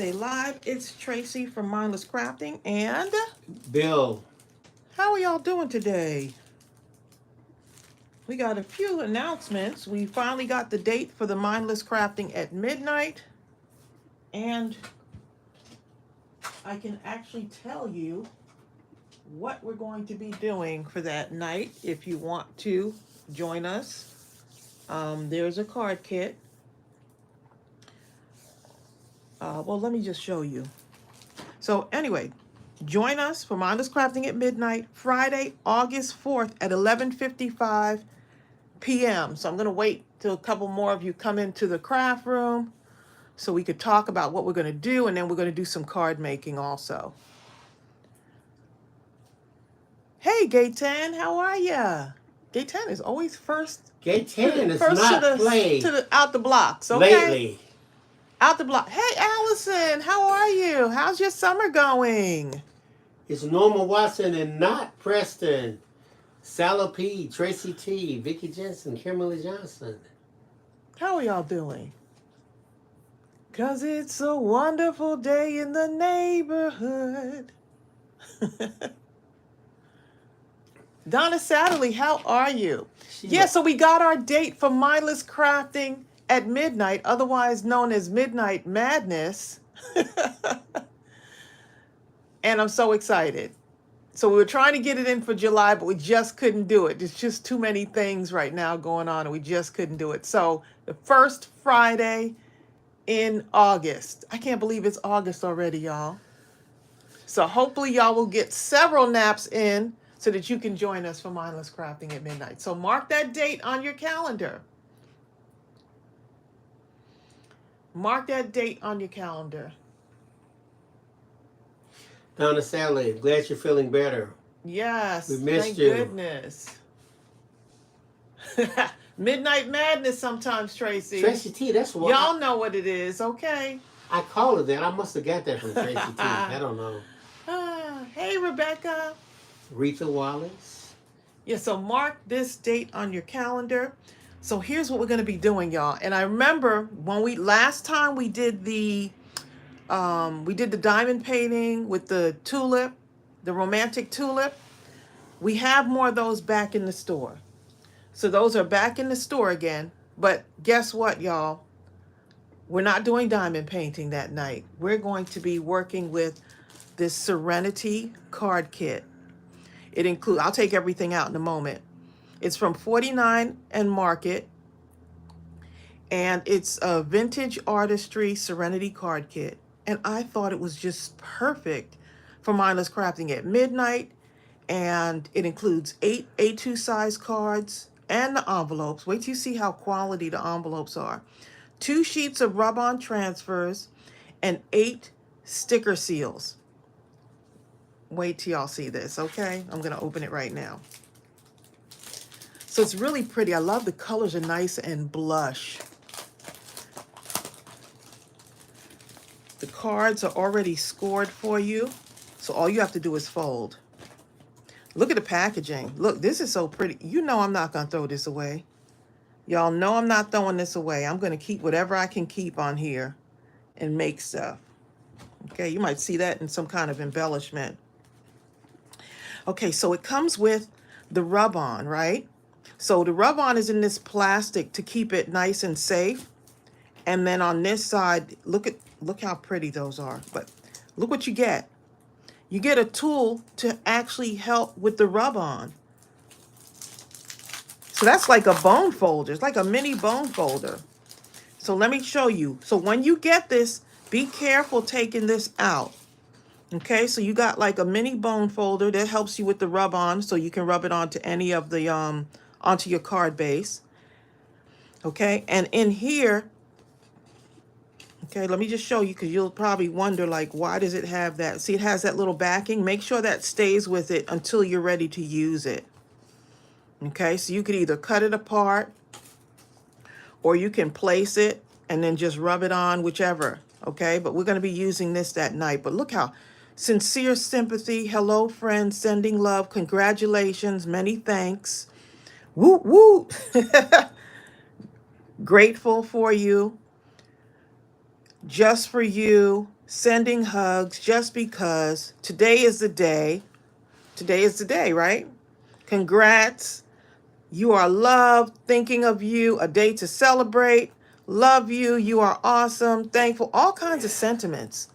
Wednesday Live. It's Tracy from Mindless Crafting and Bill. How are y'all doing today? We got a few announcements. We finally got the date for the Mindless Crafting at midnight. And I can actually tell you what we're going to be doing for that night if you want to join us. There's a card kit. Well, let me just show you. So anyway, join us for Mindless Crafting at midnight, Friday, August 4th at 11:55 p.m. So I'm going to wait till a couple more of you come into the craft room so we could talk about what we're going to do, and then we're going to do some card making also. Hey, Gate 10, how are ya? Gate 10 is always first. Gate 10 is first not played out the blocks, okay? lately. Out the block. Hey, Allison, how are you? How's your summer going? It's Norma Watson and not Preston. Salo P, Tracy T, Vicky Jensen, Kimberly Johnson. How are y'all doing? 'Cause it's a wonderful day in the neighborhood. Donna Satterley, how are you? So we got our date for Mindless Crafting at midnight, otherwise known as Midnight Madness. And I'm so excited. So we were trying to get it in for July, but we just couldn't do it. There's just too many things right now going on, and we just couldn't do it. So the first Friday in August. I can't believe it's August already, y'all. So hopefully y'all will get several naps in so that you can join us for Mindless Crafting at midnight. So mark that date on your calendar. Mark that date on your calendar. Donna Sally, glad you're feeling better. Yes. We missed thank you. Goodness. Midnight Madness sometimes, Tracy. Tracy T, that's what y'all know what it is, okay? I call it that. I must have got that from Tracy T. I don't know. Hey, Rebecca. Rita Wallace. Yeah, so mark this date on your calendar. So here's what we're going to be doing, y'all. And I remember when last time we did the diamond painting with the tulip, the romantic tulip. We have more of those back in the store. So those are back in the store again. But guess what, y'all? We're not doing diamond painting that night. We're going to be working with this Serenity card kit. It includes, I'll take everything out in a moment. It's from 49 and Market. And it's a vintage artistry Serenity card kit. And I thought it was just perfect for Mindless Crafting at midnight. And it includes 8 A2 size cards and the envelopes. Wait till you see how quality the envelopes are. 2 sheets of rub-on transfers and 8 sticker seals. Wait till y'all see this, okay? I'm going to open it right now. So it's really pretty. I love the colors are nice and blush. The cards are already scored for you. So all you have to do is fold. Look at the packaging. Look, this is so pretty. You know I'm not going to throw this away. Y'all know I'm not throwing this away. I'm going to keep whatever I can keep on here and make stuff. Okay, you might see that in some kind of embellishment. Okay, so it comes with the rub-on, right? So the rub-on is in this plastic to keep it nice and safe. And then on this side, look how pretty those are. But look what you get. You get a tool to actually help with the rub-on. So that's like a bone folder. It's like a mini bone folder. So let me show you. So when you get this, be careful taking this out. Okay, so you got like a mini bone folder that helps you with the rub-on, so you can rub it onto any of the onto your card base. Okay, and in here, okay, let me just show you because you'll probably wonder, like, why does it have that? See, it has that little backing. Make sure that stays with it until you're ready to use it. Okay, so you could either cut it apart or you can place it and then just rub it on, whichever. Okay, but we're going to be using this that night. But look how sincere sympathy. Hello, friends, sending love. Congratulations. Many thanks. Woo, woo. Grateful for you. Just for you. sending hugs just because today is the day. Today is the day, right? Congrats. You are loved. Thinking of you. A day to celebrate. Love you. You are awesome. Thankful. All kinds of sentiments.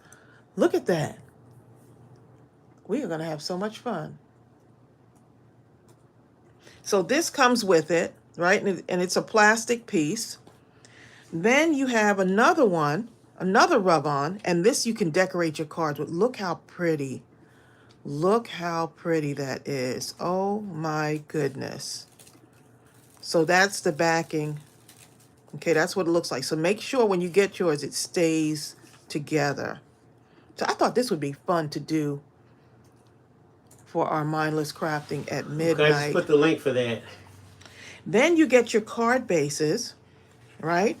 Look at that. We are going to have so much fun. So this comes with it, right? And it's a plastic piece. Then you have another one, another rub-on, and this you can decorate your cards with. Look how pretty. Look how pretty that is. Oh my goodness. So that's the backing. Okay, that's what it looks like. So make sure when you get yours, it stays together. So I thought this would be fun to do for our mindless crafting at midnight. Okay, I just put the link for that. Then you get your card bases, right?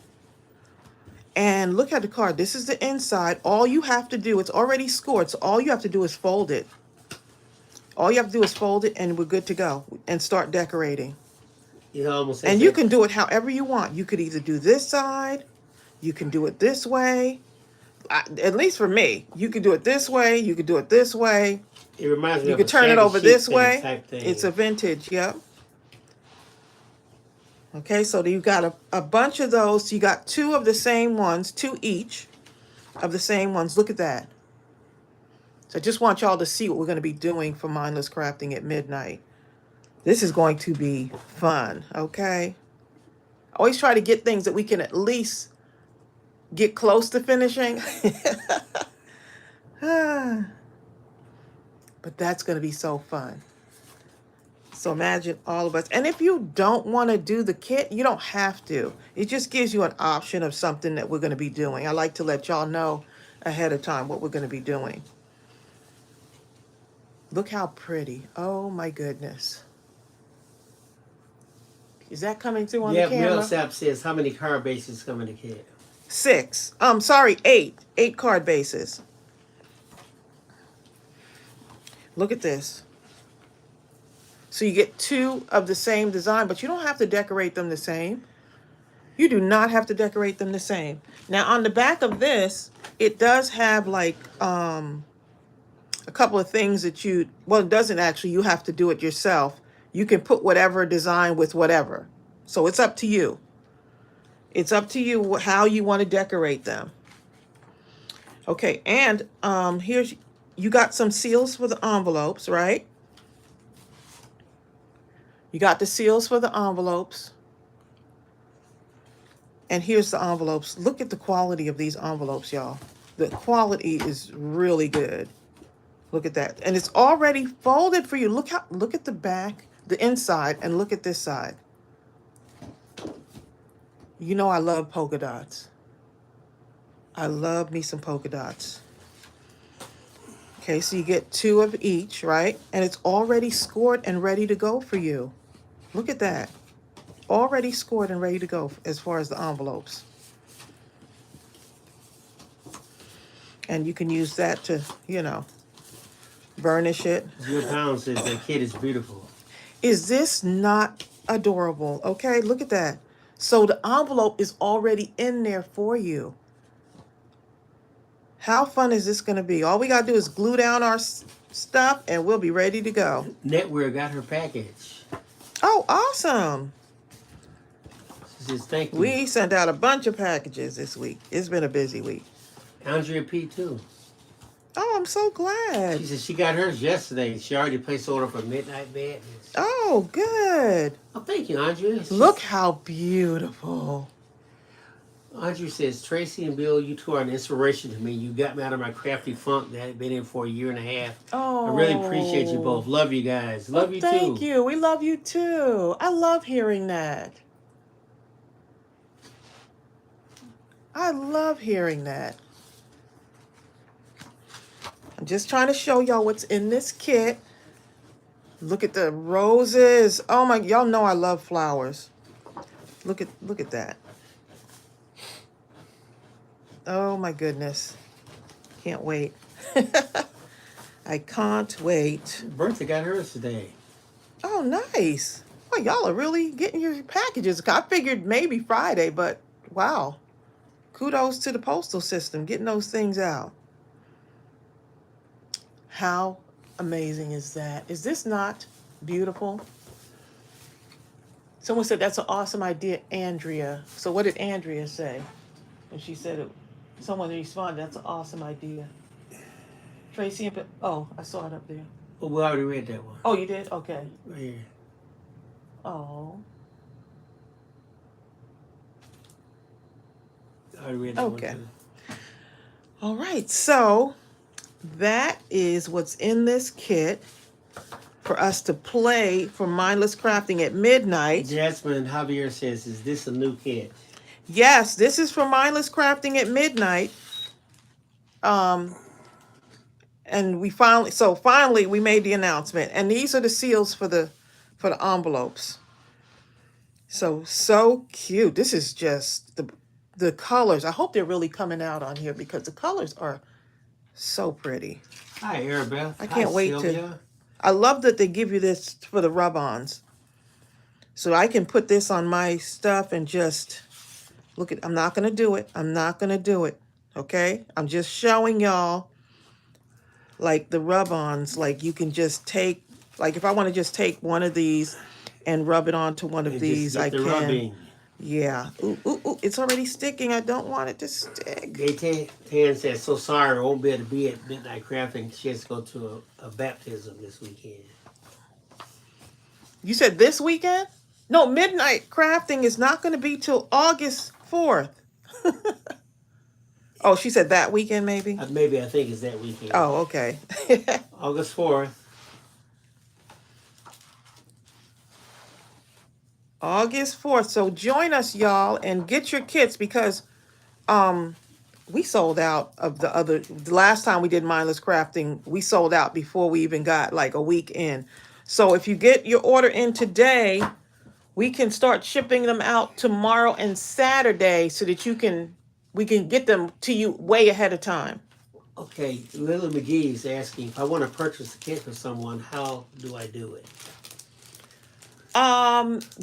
And look at the card. This is the inside. All you have to do, it's already scored, so all you have to do is fold it. All you have to do is fold it, and we're good to go. And start decorating. You almost And you can do it however you want. You could either do this side. You can do it this way. At least for me, you could do it this way. You could do it this way. It reminds me You of could a turn it saggy over this sheepskin way. type thing. It's a vintage, yep. Okay, so you got a bunch of those. You got two of the same ones, two each of the same ones. Look at that. So I just want y'all to see what we're going to be doing for Mindless Crafting at midnight. This is going to be fun, okay? I always try to get things that we can at least get close to finishing. But that's going to be so fun. So imagine all of us. And if you don't want to do the kit, you don't have to. It just gives you an option of something that we're going to be doing. I like to let y'all know ahead of time what we're going to be doing. Look how pretty. Oh my goodness. Is that coming through on the camera? Yeah, Millsap says how many card bases come in the kit? 6. Sorry, 8. 8 card bases. Look at this. So you get 2 of the same design, but you don't have to decorate them the same. You do not have to decorate them the same. Now on the back of this, it does have like a couple of things that well, it doesn't actually, you have to do it yourself. You can put whatever design with whatever. So it's up to you. It's up to you how you want to decorate them. Okay, and you got some seals for the envelopes, right? You got the seals for the envelopes. And here's the envelopes. Look at the quality of these envelopes, y'all. The quality is really good. Look at that. And it's already folded for you. Look at the back, the inside, and look at this side. You know I love polka dots. I love me some polka dots. Okay, so you get 2 of each, right? And it's already scored and ready to go for you. Look at that. Already scored and ready to go as far as the envelopes. And you can use that to, burnish it. Jill Pound says the kit is beautiful. Is this not adorable? Okay, look at that. So the envelope is already in there for you. How fun is this going to be? All we got to do is glue down our stuff and we'll be ready to go. Netwear got her package. Oh, awesome. She says thank you. We sent out a bunch of packages this week. It's been a busy week. Andrea P. too. Oh, I'm so glad. She said she got hers yesterday. She already placed order for Midnight Madness. Oh, good. Oh, thank you, Andrea. Look how beautiful. Andrea says, Tracy and Bill, you two are an inspiration to me. You got me out of my crafty funk that had been in for a year and a half. Oh. I really appreciate you both. Love you guys. Love you too. Thank you. We love you too. I love hearing that. I love hearing that. I'm just trying to show y'all what's in this kit. Look at the roses. Oh my, y'all know I love flowers. Look at that. Oh my goodness. Can't wait. I can't wait. Bertha got hers today. Oh, nice. Well, y'all are really getting your packages. I figured maybe Friday, but wow. Kudos to the postal system getting those things out. How amazing is that? Is this not beautiful? Someone said that's an awesome idea, Andrea. So what did Andrea say? And she said it. Someone responded, that's an awesome idea. Tracy, oh, I saw it up there. Well, we already read that one. Oh, you did? Okay. Right here. Oh. I already read that Okay. one too. All right. So that is what's in this kit for us to play for Mindless Crafting at midnight. Jasmine Javier says, is this a new kit? Yes, this is for Mindless Crafting at midnight. And we finally we made the announcement. And these are the seals for the envelopes. So cute. This is just the colors. I hope they're really coming out on here because the colors are so pretty. Hi, Arabelle. I can't wait Sylvia. I love that they give you this for the rub-ons. So I can put this on my stuff and just look at, I'm not going to do it. I'm not going to do it. Okay? I'm just showing y'all like the rub-ons, like you can just take, like if I want to just take one of these and rub it onto one of And these, just I get the can. rubbing. Yeah. Ooh, it's already sticking. I don't want it to stick. Tan says, so sorry, I won't be able to be at Midnight Crafting. She has to go to a baptism this weekend. You said this weekend? No, Midnight Crafting is not going to be till August 4th. Oh, she said that weekend maybe? Maybe I think it's that weekend. Oh, okay. August 4th. August 4th. So join us, y'all, and get your kits because we sold out of the last time we did Mindless Crafting, we sold out before we even got like a week in. So if you get your order in today, we can start shipping them out tomorrow and Saturday so that we can get them to you way ahead of time. Okay, Lily McGee is asking, if I want to purchase a kit for someone, how do I do it?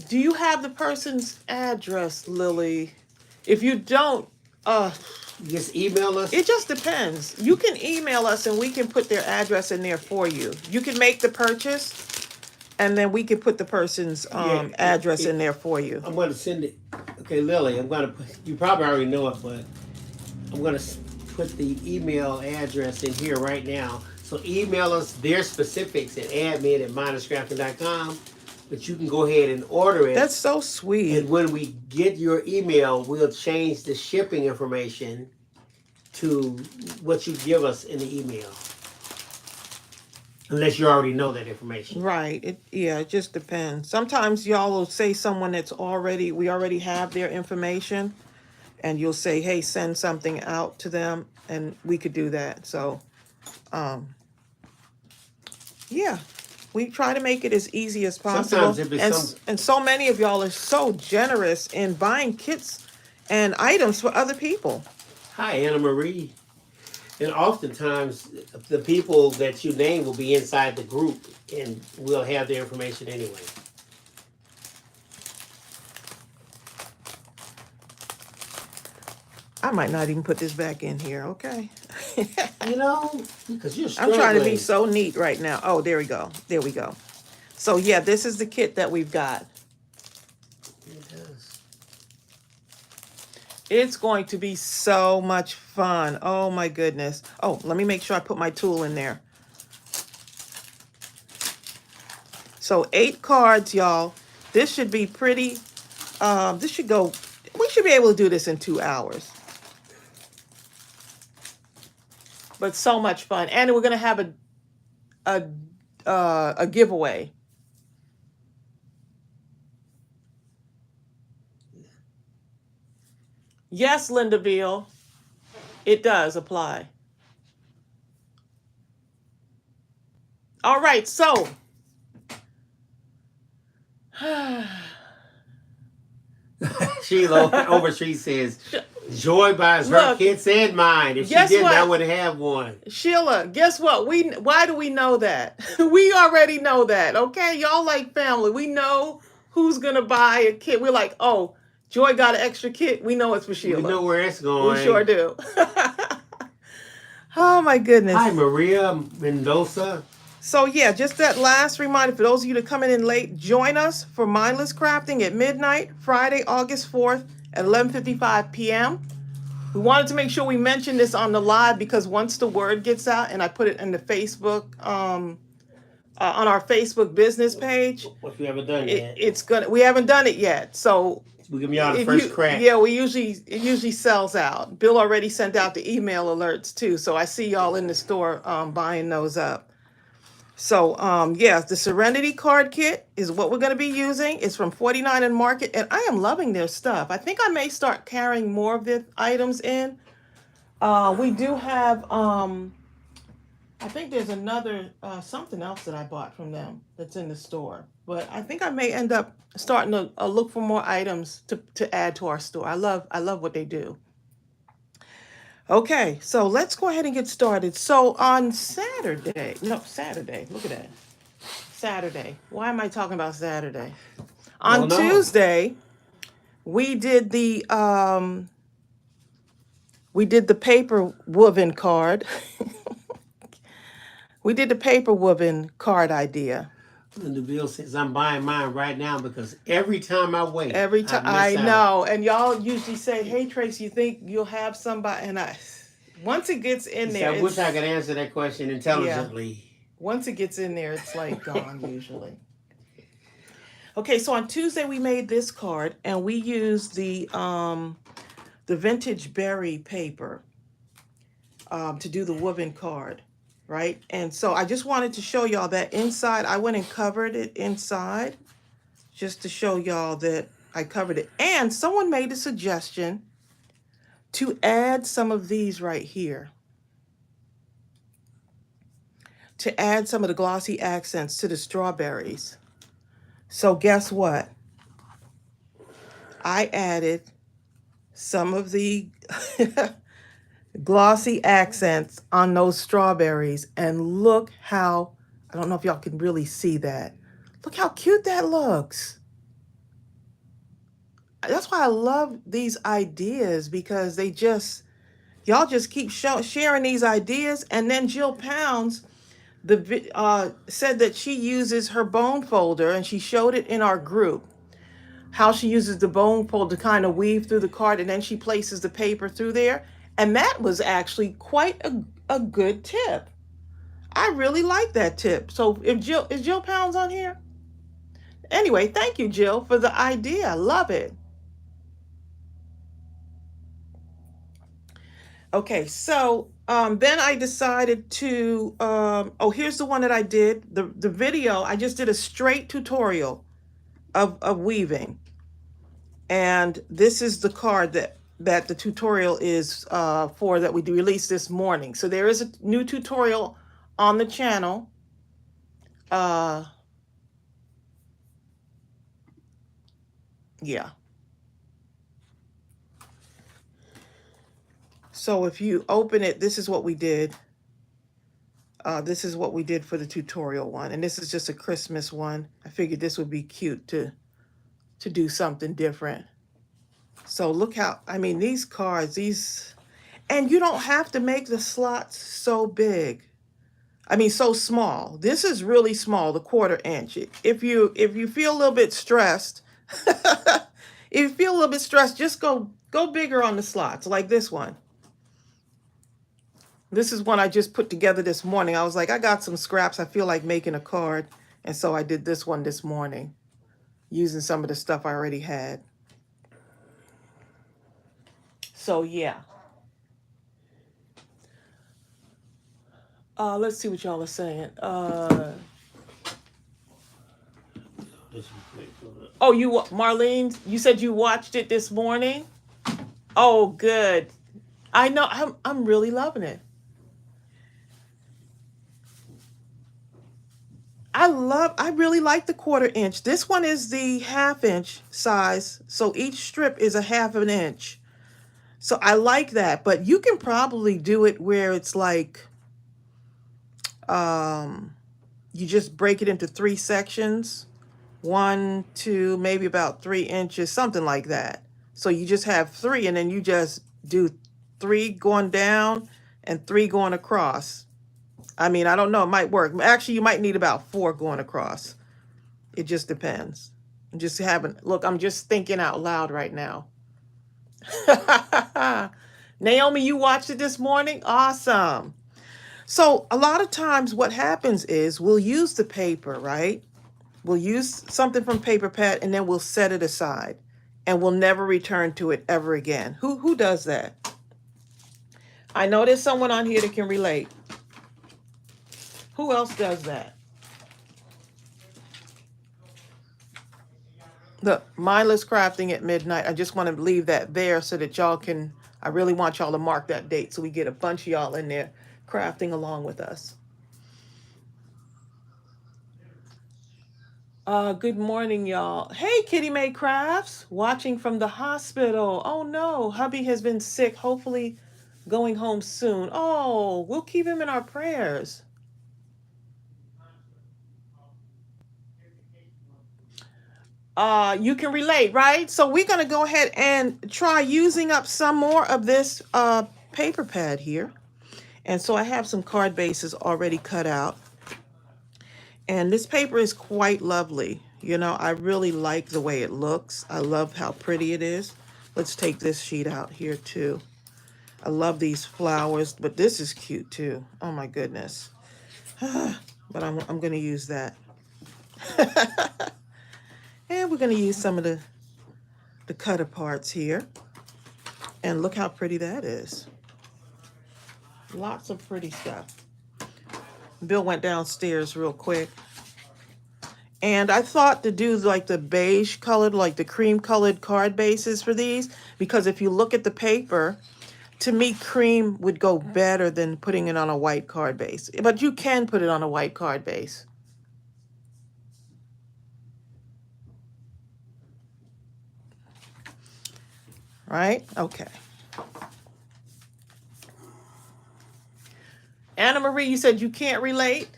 Do you have the person's address, Lily? If you don't, Just email us. it just depends. You can email us and we can put their address in there for you. You can make the purchase and then we can put the person's address in there for you. I'm going to send it. Okay, Lily, you probably already know it, but I'm going to put the email address in here right now. So email us their specifics at admin@mindlesscrafting.com. But you can go ahead and order it. That's so sweet. And when we get your email, we'll change the shipping information to what you give us in the email. Unless you already know that information. Right. It just depends. Sometimes y'all will say someone we already have their information, and you'll say, hey, send something out to them, and we could do that. So, yeah. We try to make it as easy as possible. And so many of y'all are so generous in buying kits and items for other people. Hi, Anna Marie. And oftentimes, the people that you name will be inside the group, and we'll have their information anyway. I might not even put this back in here, okay? You know, because you're struggling. I'm trying to be so neat right now. Oh, there we go. There we go. So, yeah, this is the kit that we've got. It does. It's going to be so much fun. Oh, my goodness. Oh, let me make sure I put my tool in there. So 8 cards, y'all. This should be pretty. We should be able to do this in 2 hours. But so much fun. And we're going to have a giveaway. Yes, Lindaville, it does apply. All right, so. Sheila Overstreet says, Joy buys her kits and mine. If she didn't, I wouldn't have one. Sheila, guess what? Why do we know that? We already know that, okay? Y'all like family. We know who's going to buy a kit. We're like, oh, Joy got an extra kit. We know it's for Sheila. We know where it's going. We sure do. Oh my goodness. Hi, Maria Mendoza. So yeah, just that last reminder for those of you that coming in late, join us for Mindless Crafting at midnight, Friday, August 4th at 11:55 p.m. We wanted to make sure we mentioned this on the live because once the word gets out, and I put it in the Facebook, on our Facebook business page, What we haven't done yet. we haven't done it yet. So We give y'all the first crack. yeah, it usually sells out. Bill already sent out the email alerts too, so I see y'all in the store buying those up. So yeah, the Serenity card kit is what we're going to be using. It's from 49 and Market, and I am loving their stuff. I think I may start carrying more of the items in. We do have I think there's another something else that I bought from them that's in the store. But I think I may end up starting to look for more items to add to our store. I love what they do. Okay, so let's go ahead and get started. So on Saturday, look at that. Saturday. Why am I talking about Saturday? On Tuesday, we did the paper woven card. We did the paper woven card idea. And the bill says I'm buying mine right now because every time I wait, every time I know, and y'all usually say, "Hey, Trace, you think you'll have somebody?" And once it gets in there, I wish I could answer that question intelligently. Yeah. Once it gets in there, it's like gone usually. Okay, so on Tuesday we made this card, and we used the vintage berry paper to do the woven card. Right? And so I just wanted to show y'all that inside, I went and covered it inside just to show y'all that I covered it. And someone made a suggestion to add some of these right here, to add some of the glossy accents to the strawberries. So guess what? I added some of the glossy accents on those strawberries, and look how, I don't know if y'all can really see that. Look how cute that looks. That's why I love these ideas, because y'all just keep sharing these ideas. And then Jill Pounds said that she uses her bone folder, and she showed it in our group, how she uses the bone folder to kind of weave through the card, and then she places the paper through there. And that was actually quite a good tip. I really like that tip. So is Jill Pounds on here? Anyway, thank you, Jill, for the idea. I love it. Okay, so then I decided to, here's the one that I did. The video, I just did a straight tutorial of weaving. And this is the card that the tutorial is for, that we released this morning. So there is a new tutorial on the channel. Yeah. So if you open it, this is what we did. This is what we did for the tutorial one. And this is just a Christmas one. I figured this would be cute to do something different. So look how, I mean, these cards, and you don't have to make the slots so big. I mean, so small. This is really small, the 1/4 inch. If you feel a little bit stressed, just go bigger on the slots, like this one. This is one I just put together this morning. I was like, I got some scraps. I feel like making a card. And so I did this one this morning, using some of the stuff I already had. So yeah. Let's see what y'all are saying. Marlene, you said you watched it this morning? Oh, good. I know, I'm really loving it. I really like the 1/4 inch. This one is the 1/2 inch size. So each strip is a 1/2 inch. So I like that, but you can probably do it where it's like, you just break it into 3 sections, 1, 2, maybe about 3 inches, something like that. So you just have 3, and then you just do 3 going down, and 3 going across. I mean, I don't know, it might work. Actually, you might need about 4 going across. It just depends. Look, I'm just thinking out loud right now. Naomi, you watched it this morning? Awesome. So a lot of times what happens is we'll use the paper, right? We'll use something from paper pad and then we'll set it aside and we'll never return to it ever again. Who does that? I know there's someone on here that can relate. Who else does that? The Mindless Crafting at midnight. I just want to leave that there so that y'all can, I really want y'all to mark that date so we get a bunch of y'all in there crafting along with us. Good morning, y'all. Hey, Kitty May Crafts, watching from the hospital. Oh no, hubby has been sick, hopefully going home soon. Oh, we'll keep him in our prayers. You can relate, right? So we're going to go ahead and try using up some more of this paper pad here. And so I have some card bases already cut out. And this paper is quite lovely. You know, I really like the way it looks. I love how pretty it is. Let's take this sheet out here too. I love these flowers, but this is cute too. Oh my goodness. But I'm going to use that. And we're going to use some of the cutter parts here. And look how pretty that is. Lots of pretty stuff. Bill went downstairs real quick. And I thought to do like the beige colored, like the cream colored card bases for these, because if you look at the paper, to me, cream would go better than putting it on a white card base. But you can put it on a white card base. Right? Okay. Anna Marie, you said you can't relate?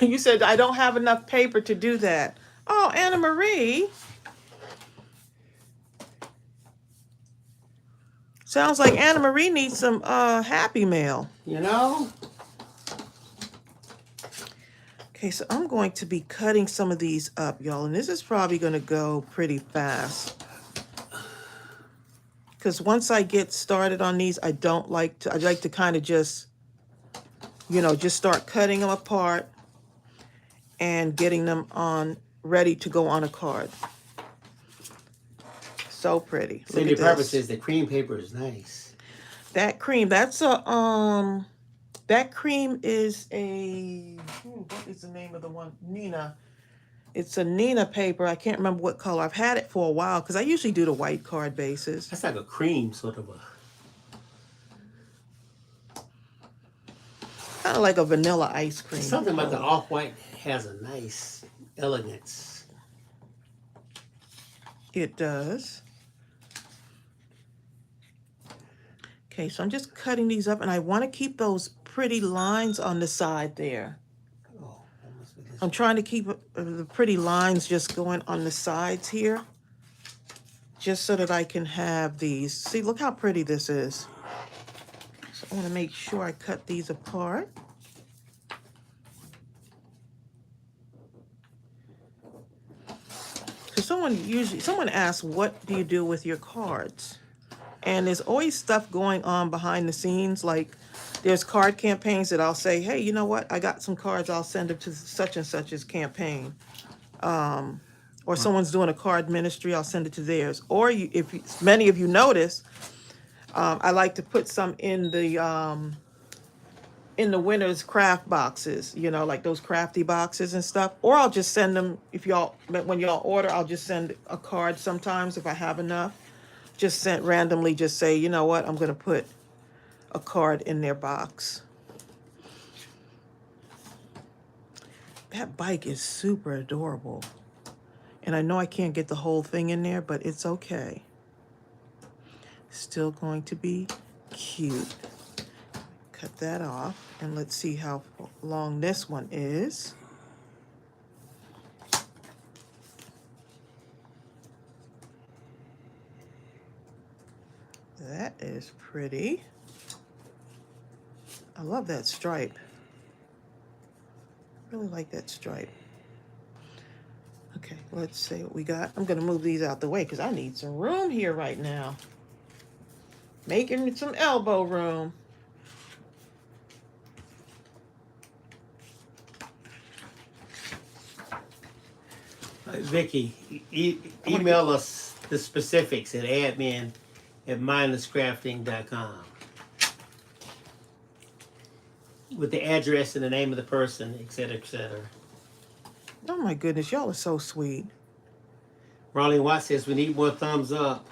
You said I don't have enough paper to do that. Oh, Anna Marie. Sounds like Anna Marie needs some Happy Mail. You know? Okay, so I'm going to be cutting some of these up, y'all. And this is probably going to go pretty fast. Because once I get started on these, I like to kind of just, you know, just start cutting them apart and getting them ready to go on a card. So pretty. So the purpose is the cream paper is nice. That cream, that cream is what is the name of the one? Nina. It's a Nina paper. I can't remember what color. I've had it for a while because I usually do the white card bases. That's like a cream, sort of a... Kind of like a vanilla ice cream. Something about the off-white has a nice elegance. It does. Okay, so I'm just cutting these up, and I want to keep those pretty lines on the side there. Oh, that must be this I'm trying to keep the pretty lines just going on the sides here, just so that I can have these. See, look how pretty this is. So I want to make sure I cut these apart. So someone asks, what do you do with your cards? And there's always stuff going on behind the scenes. Like there's card campaigns that I'll say, hey, you know what? I got some cards. I'll send them to such and such's campaign. Or someone's doing a card ministry. I'll send it to theirs. Or if many of you notice, I like to put some in the winner's craft boxes, you know, like those crafty boxes and stuff. Or I'll just send them, when y'all order, I'll just send a card sometimes if I have enough. Just randomly just say, you know what, I'm going to put a card in their box. That bike is super adorable. And I know I can't get the whole thing in there, but it's okay. Still going to be cute. Cut that off. And let's see how long this one is. That is pretty. I love that stripe. Really like that stripe. Okay, let's see what we got. I'm going to move these out the way because I need some room here right now. Making some elbow room. Vicky, email us the specifics at admin@mindlesscrafting.com with the address and the name of the person, etc., etc. Oh my goodness, y'all are so sweet. Ronnie Watt says we need more thumbs up.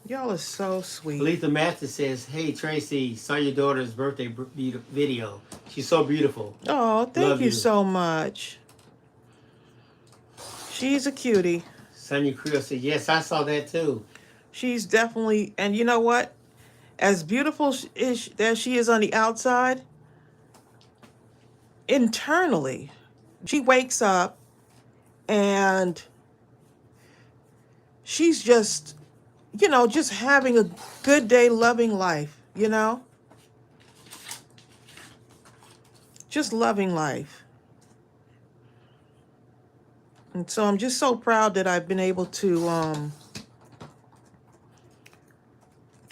Y'all are so sweet. Letha Mathis says, "Hey Tracy, saw your daughter's birthday video. She's so beautiful. Oh, thank Love you so much. She's a cutie. Sonia Creel said, "Yes, I saw that too." She's definitely, and you know what? As beautiful as she is on the outside, internally, she wakes up and she's just, you know, just having a good day, loving life, you know? Just loving life. And so I'm just so proud that I've been able to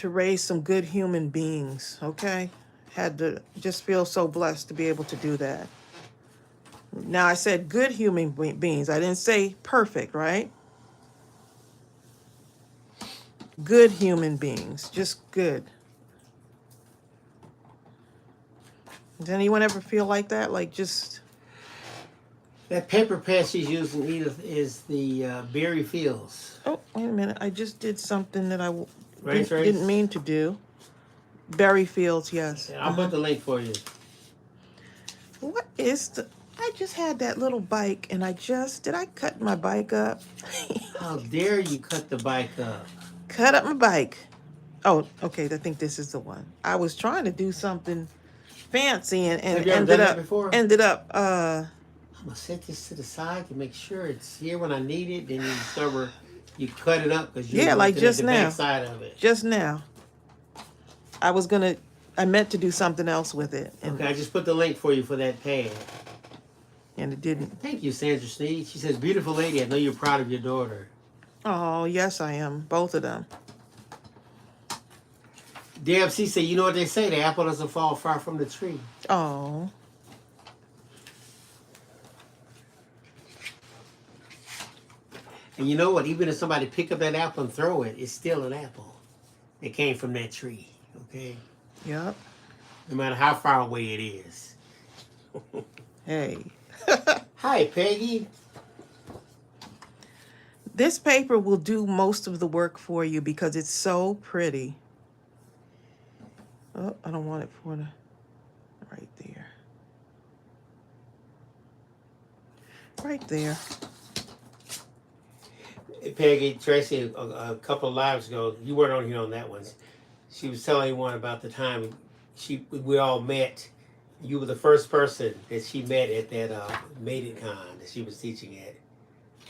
raise some good human beings, okay? Had to just feel so blessed to be able to do that. Now, I said good human beings. I didn't say perfect, right? Good human beings, just good. Does anyone ever feel like that? Like just... That paper pad she's using, Edith, is the Berry Fields. Oh, wait a minute. I just did something that I Right, didn't mean to do. Berry Fields, yes. I'll put the link for you. What is the... I just had that little bike and did I cut my bike up? How dare you cut the bike up? Cut up my bike. Oh, okay. I think this is the one. I was trying to do something fancy and Have you ever done that before? I'm gonna set this to the side to make sure it's here when I need it. Then you discover you cut it up because you're like just at the now. back side of it. Just now. I meant to do something else with it. And, Okay, I just put the link for you for that pad. And it didn't. Thank you, Sandra Sneed. She says, "Beautiful lady, I know you're proud of your daughter." Oh, yes, I am. Both of them. DFC said, "You know what they say, the apple doesn't fall far from the tree." Oh. And you know what? Even if somebody pick up that apple and throw it, it's still an apple. It came from that tree, okay? Yep. No matter how far away it is. Hey. Hi, Peggy. This paper will do most of the work for you because it's so pretty. Oh, I don't want it for the... Right there. Right there. Peggy, Tracy, a couple of lives ago, you weren't on here on that one. She was telling one about the time we all met. You were the first person that she met at that Maiden Con that she was teaching at.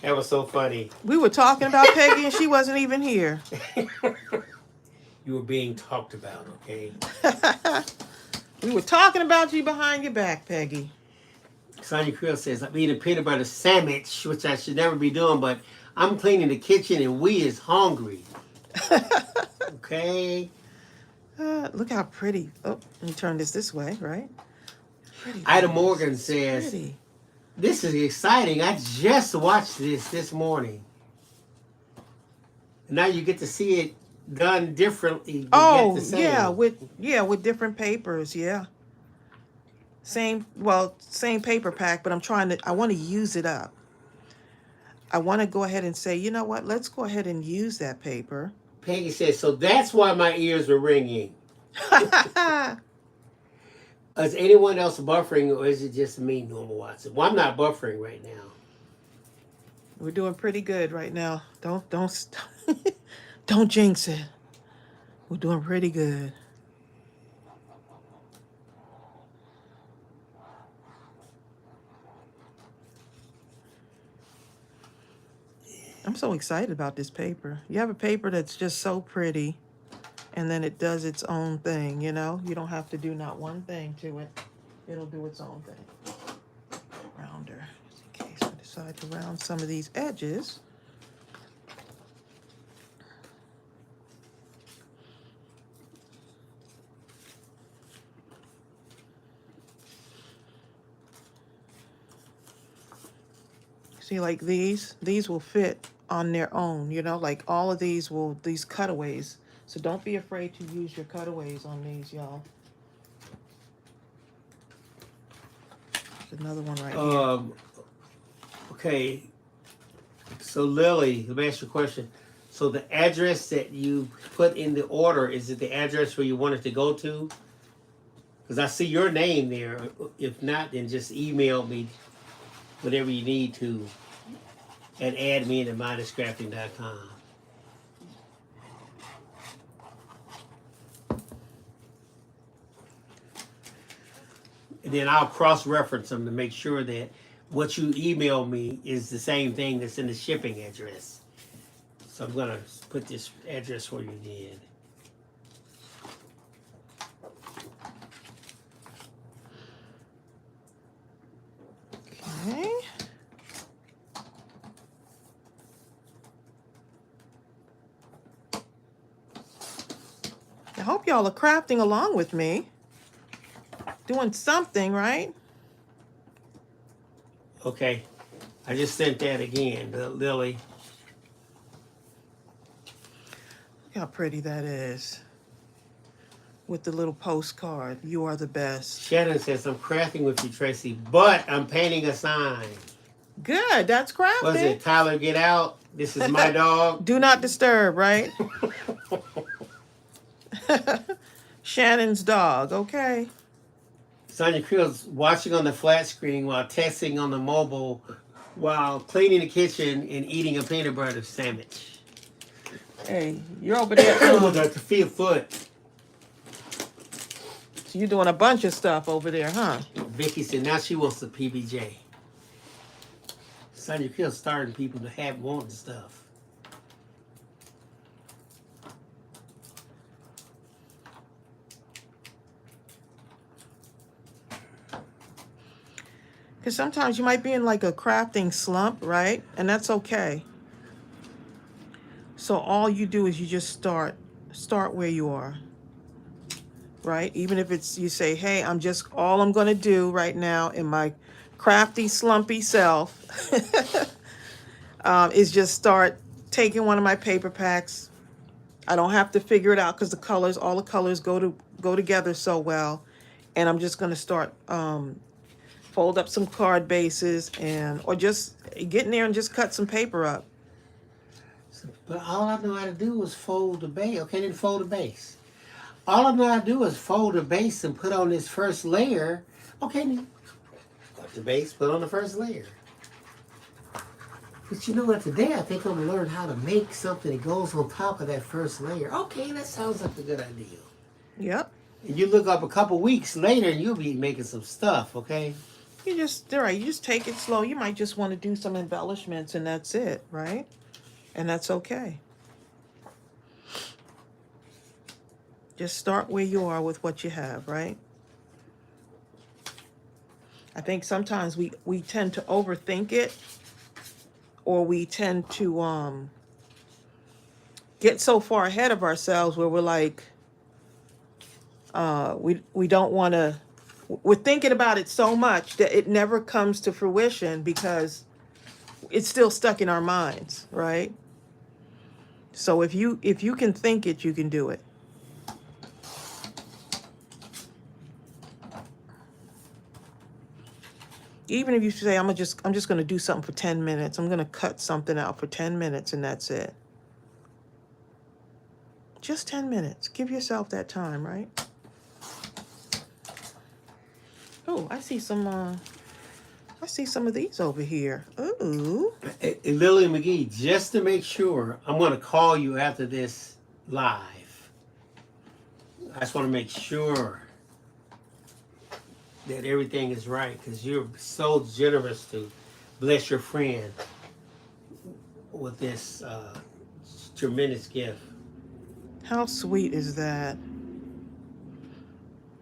That was so funny. We were talking about Peggy and she wasn't even here. You were being talked about, okay? We were talking about you behind your back, Peggy. Sonia Creel says, "I'm eating peanut butter sandwich," which I should never be doing, but I'm cleaning the kitchen and we is hungry. Okay? Look how pretty. Oh, let me turn this way, right? Pretty. Ida Morgan says, Pretty. "This is exciting. I just watched this morning." And now you get to see it done differently. Oh, yeah, with different papers, yeah. Same paper pack, but I want to use it up. I want to go ahead and say, you know what, let's go ahead and use that paper. Peggy says, "So that's why my ears were ringing." Is anyone else buffering or is it just me, Norma Watson? Well, I'm not buffering right now. We're doing pretty good right now. Don't don't jinx it. We're doing pretty good. I'm so excited about this paper. You have a paper that's just so pretty and then it does its own thing, you know? You don't have to do not one thing to it. It'll do its own thing. Rounder, just in case I decide to round some of these edges. See, like these will fit on their own, you know, like all of these cutaways. So don't be afraid to use your cutaways on these, y'all. There's another one right here. Okay. So Lily, let me ask you a question. So the address that you put in the order, is it the address where you want it to go to? Because I see your name there. If not, then just email me whatever you need to at admin@mindlesscrafting.com. And then I'll cross-reference them to make sure that what you email me is the same thing that's in the shipping address. So I'm going to put this address where you did. Okay. I hope y'all are crafting along with me. Doing something, right? Okay. I just sent that again, Lily. Look how pretty that is. With the little postcard. You are the best. Shannon says, I'm crafting with you, Tracy, but I'm painting a sign. Good, that's crafting. Was it Tyler, get out? This is my dog. Do not disturb, right? Shannon's dog, okay. Sonia Creel's watching on the flat screen while texting on the mobile while cleaning the kitchen and eating a peanut butter sandwich. Hey, you're over there. With her foot. So you're doing a bunch of stuff over there, huh? Vicky said now she wants the PBJ. Sonia Creel's starting people to have wanting stuff. Because sometimes you might be in like a crafting slump, right? And that's okay. So all you do is you just start where you are, right? Even if it's, you say, hey, all I'm going to do right now in my crafty, slumpy self is just start taking one of my paper packs. I don't have to figure it out because all the colors go together so well. And I'm just going to start fold up some card bases or just get in there and just cut some paper up. But all I know how to do is fold the base. Okay, then fold the base. All I know how to do is fold the base and put on this first layer. Okay, then cut the base, put on the first layer. But you know what? Today I think I'm going to learn how to make something that goes on top of that first layer. Okay, that sounds like a good idea. Yep. And you look up a couple weeks later and you'll be making some stuff, okay? You just take it slow. You might just want to do some embellishments and that's it, right? And that's okay. Just start where you are with what you have, right? I think sometimes we tend to overthink it, or we tend to get so far ahead of ourselves where we're like, we don't want to, we're thinking about it so much that it never comes to fruition because it's still stuck in our minds, right? So if you can think it, you can do it. Even if you say, I'm just going to do something for 10 minutes. I'm going to cut something out for 10 minutes and that's it. Just 10 minutes. Give yourself that time, right? Oh, I see some of these over here. Ooh. Hey, Lily McGee, just to make sure, I'm going to call you after this live. I just want to make sure that everything is right because you're so generous to bless your friend with this tremendous gift. How sweet is that?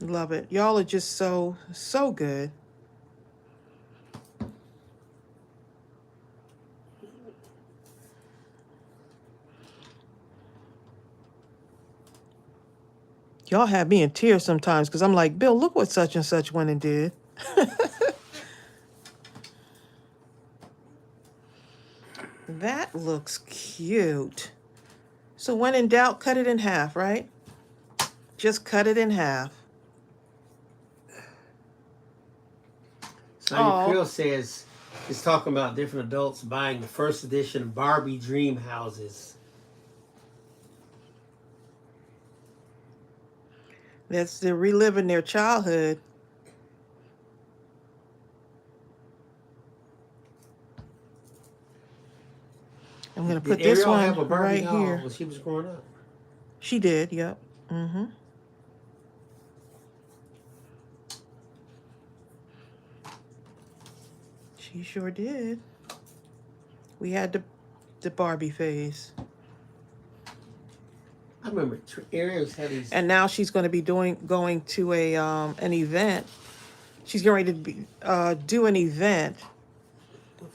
Love it. Y'all are just so, so good. Y'all have me in tears sometimes because I'm like, Bill, look what such and such went and did. That looks cute. So when in doubt, cut it in half, right? Just cut it in half. Sonya Oh, Krill says it's talking about different adults buying the first edition of Barbie Dream Houses. that's they're reliving their childhood. I'm gonna Did put this Ariel have one a Barbie right doll here. when she was growing up? She did, yep. Mm-hmm. She sure did. We had the Barbie phase. I remember Ariel's had these And now she's going to be going to a an event. She's going to be do an event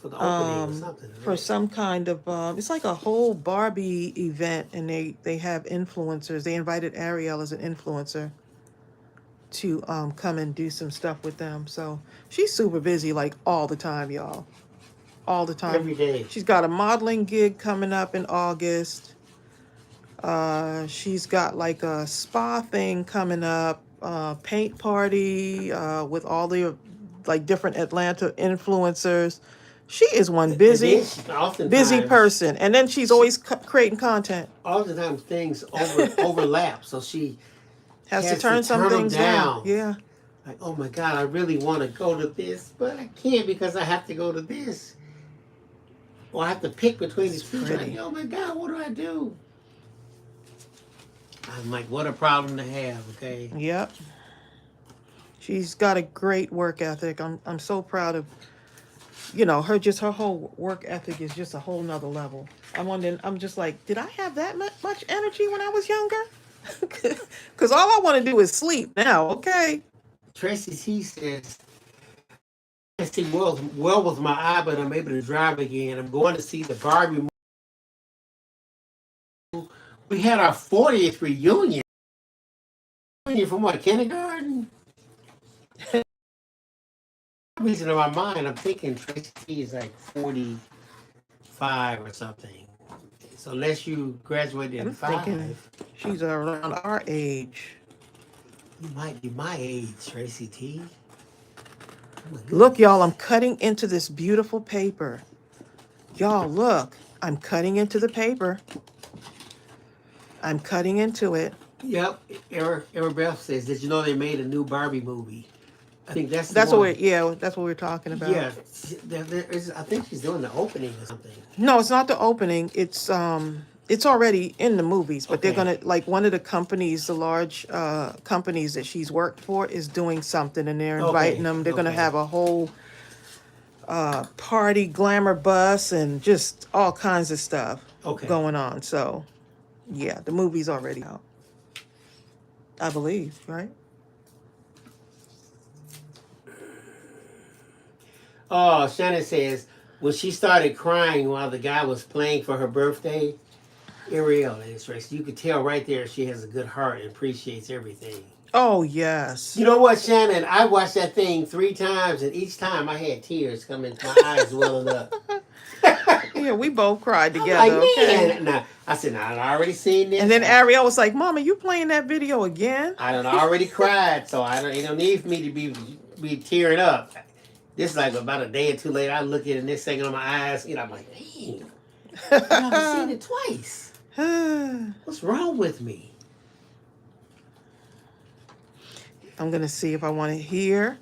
for the opening or something, for right? some kind of it's like a whole Barbie event, and they have influencers. They invited Ariel as an influencer to come and do some stuff with them. So she's super busy, like all the time, y'all. All the time. Every day. She's got a modeling gig coming up in August. She's got like a spa thing coming up, paint party with all the like different Atlanta influencers. She is one And then busy, she, oftentimes, busy person. And then she's always creating content. oftentimes things overlap, so she Has to has turn to some turn them things down. down. Yeah. Like, oh my God, I really want to go to this, but I can't because I have to go to this. Or I have to pick between the two. Like, oh my God, what do I do? I'm like, what a problem to have, okay? Yep. She's got a great work ethic. I'm so proud of, her whole work ethic is just a whole nother level. I'm just like, did I have that much energy when I was younger? Because all I want to do is sleep now, okay? Tracy T says, I see well with my eye, but I'm able to drive again. I'm going to see the Barbie movie. We had our 40th reunion. From what, kindergarten? Reason in my mind, I'm thinking Tracy T is like 45 or something. So unless you graduated I'm at thinking 5, she's around our age. you might be my age, Tracy T. Oh Look, y'all, I'm cutting into this beautiful paper. Y'all, look, I'm cutting into the paper. I'm cutting into it. Yep. Eric Beth says, did you know they made a new Barbie movie? I think that's the That's one. that's what we're talking about. Yeah. I think she's doing the opening or something. No, it's not the opening. It's already in the movies, but they're Okay. gonna, like, one of the companies, the large companies that she's worked for is doing something, and they're inviting them. They're gonna have a whole party, glamour bus, and just all kinds of stuff going on. So yeah, the movie's already out, I believe, right? Oh, Shannon says, when she started crying while the guy was playing for her birthday, Ariel is right. So you could tell right there she has a good heart and appreciates everything. Oh yes. You know what, Shannon? I watched that thing 3 times, and each time I had tears coming to my eyes welling up. Yeah, we both cried together. I'm like, okay. man. Nah, I said, nah, I'd already seen this. And then Ariel was like, "Mama, you playing that video again?" I done already cried, so it don't need for me to be tearing up. This is like about a day or two later. I look at it and this thing on my eyes. I'm like, dang, I've seen it twice. What's wrong with me? I'm gonna see if I want it here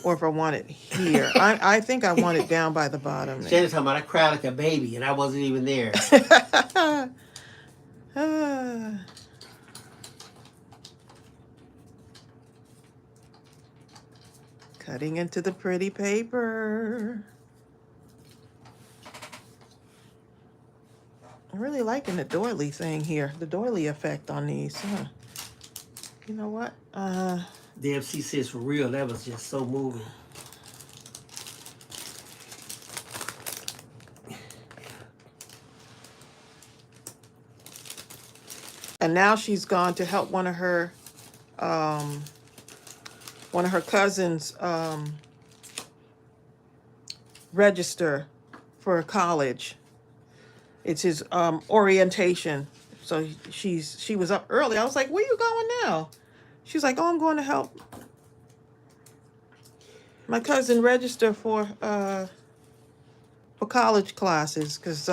or if I want it here. I think I want it down by the bottom. Shannon's talking about I cried like a baby and I wasn't even there. Cutting into the pretty paper. really liking the doily thing here, the doily effect on these. Huh. You know what? Damn, she says for real, that was just so moving. And now she's gone to help one of her cousins register for college. It's his orientation. So she was up early. I was like, where you going now? She's like, oh, I'm going to help my cousin register for college classes, because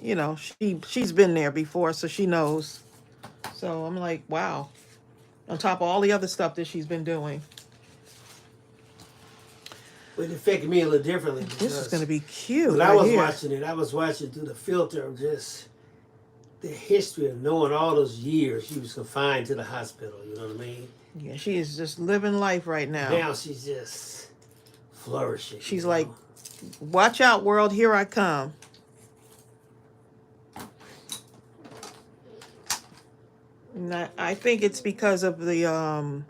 you know, she's been there before, so she knows. So I'm like, wow. On top of all the other stuff that she's been doing. It affected me a little differently. This is going to be cute. When I was watching it, I was watching through the filter of just the history of knowing all those years she was confined to the hospital. You know what I mean? Yeah, she is just living life right now. Now she's just flourishing. She's like, watch out, world, here I come. And I think it's because of the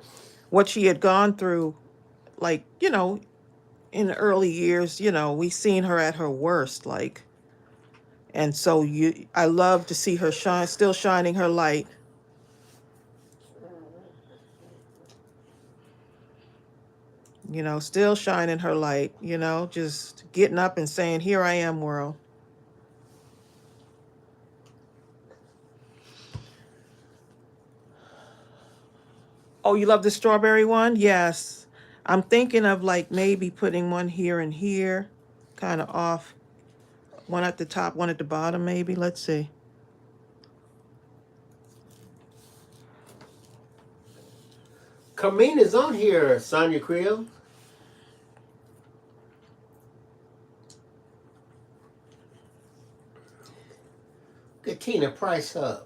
what she had gone through, like, you know, in the early years. You know, we seen her at her worst, like, and so I love to see her still shining her light. You know, still shining her light, you know, just getting up and saying, here I am, world. Oh, you love the strawberry one? Yes. I'm thinking of like maybe putting one here and here, kind of off. One at the top, one at the bottom, maybe. Let's see. Carmina's on here, Sonia Creel. Get Tina Price up.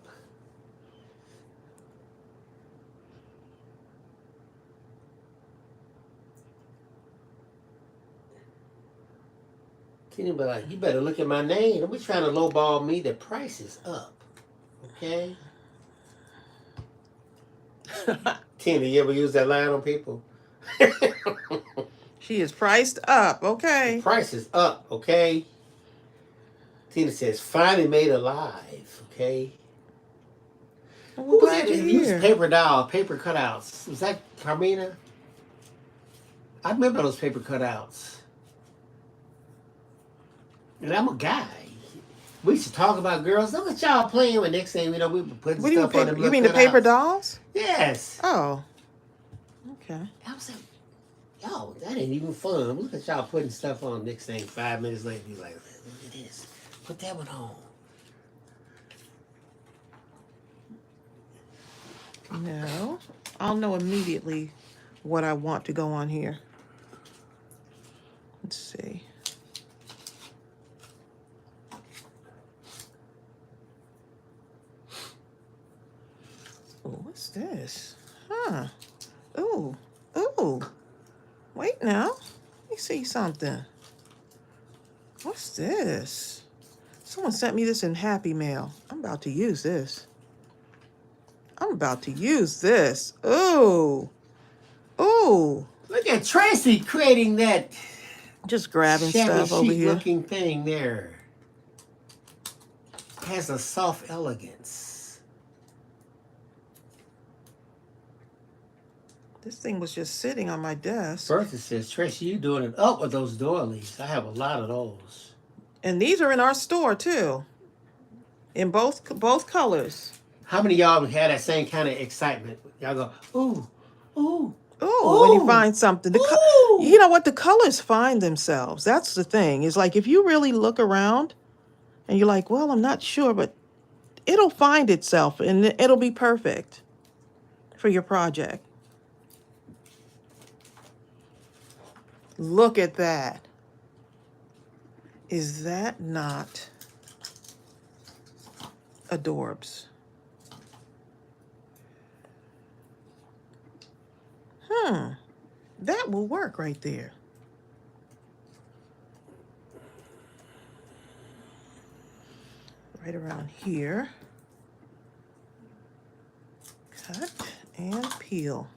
Tina be like, you better look at my name. Don't be trying to lowball me. The price is up. Okay? Tina, you ever use that line on people? She is priced up, okay. The price is up, okay? Tina says, finally made alive, okay? Well, Who was glad that you're that used here. paper doll, paper cutouts? Was that Carmina? I remember those paper cutouts. And I'm a guy. We used to talk about girls. Look at y'all playing with. Next thing we know, we were putting What do you stuff mean, on them. you mean the paper cutouts. dolls? Yes. Oh, okay. I was like, yo, that ain't even fun. Look at y'all putting stuff on. Next thing, 5 minutes later, be like, look at this. Put that one on. No, I'll know immediately what I want to go on here. Let's see. Oh, what's this? Huh. Ooh, ooh. Wait now. Let me see something. What's this? Someone sent me this in Happy Mail. I'm about to use this. I'm about to use this. Ooh. Ooh. Look at Tracey creating that Just grabbing shabby stuff over chic here. looking thing there. Has a soft elegance. This thing was just sitting on my desk. Bertha says, Tracy, you doing it up with those doilies. I have a lot of those. And these are in our store too. In both colors. How many of y'all had that same kind of excitement? Y'all go, ooh, ooh. Ooh, when you find something. You know what? The colors find themselves. That's the thing. It's like if you really look around and you're like, well, I'm not sure, but it'll find itself and it'll be perfect for your project. Look at that. Is that not adorbs? That will work right there. right around here. Cut and peel.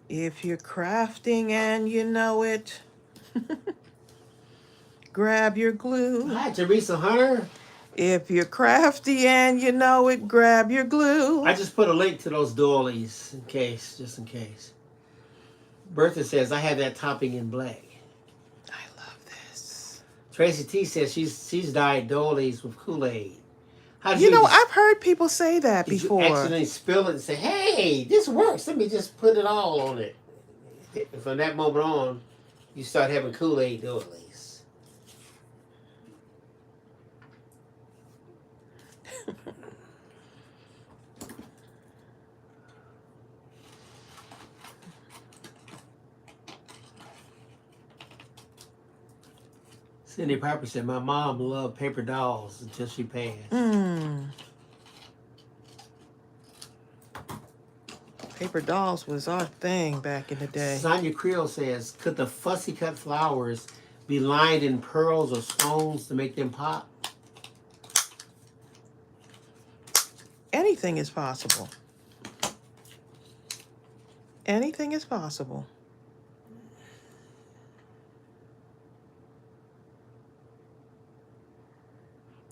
If you're crafting and you know it, grab your glue. Hi, Teresa Hunter. If you're crafty and you know it, grab your glue. I just put a link to those doilies just in case. Bertha says, I have that topping in black. I love this. Tracy T says she's dyed doilies with Kool-Aid. You know, I've heard people say that did before. You accidentally spill it and say, hey, this works. Let me just put it all on it. And from that moment on, you start having Kool-Aid doilies. Cindy Piper said, my mom loved paper dolls until she passed. Paper dolls was our thing back in the day. Sonia Creel says, could the fussy cut flowers be lined in pearls or stones to make them pop? Anything is possible. Anything is possible.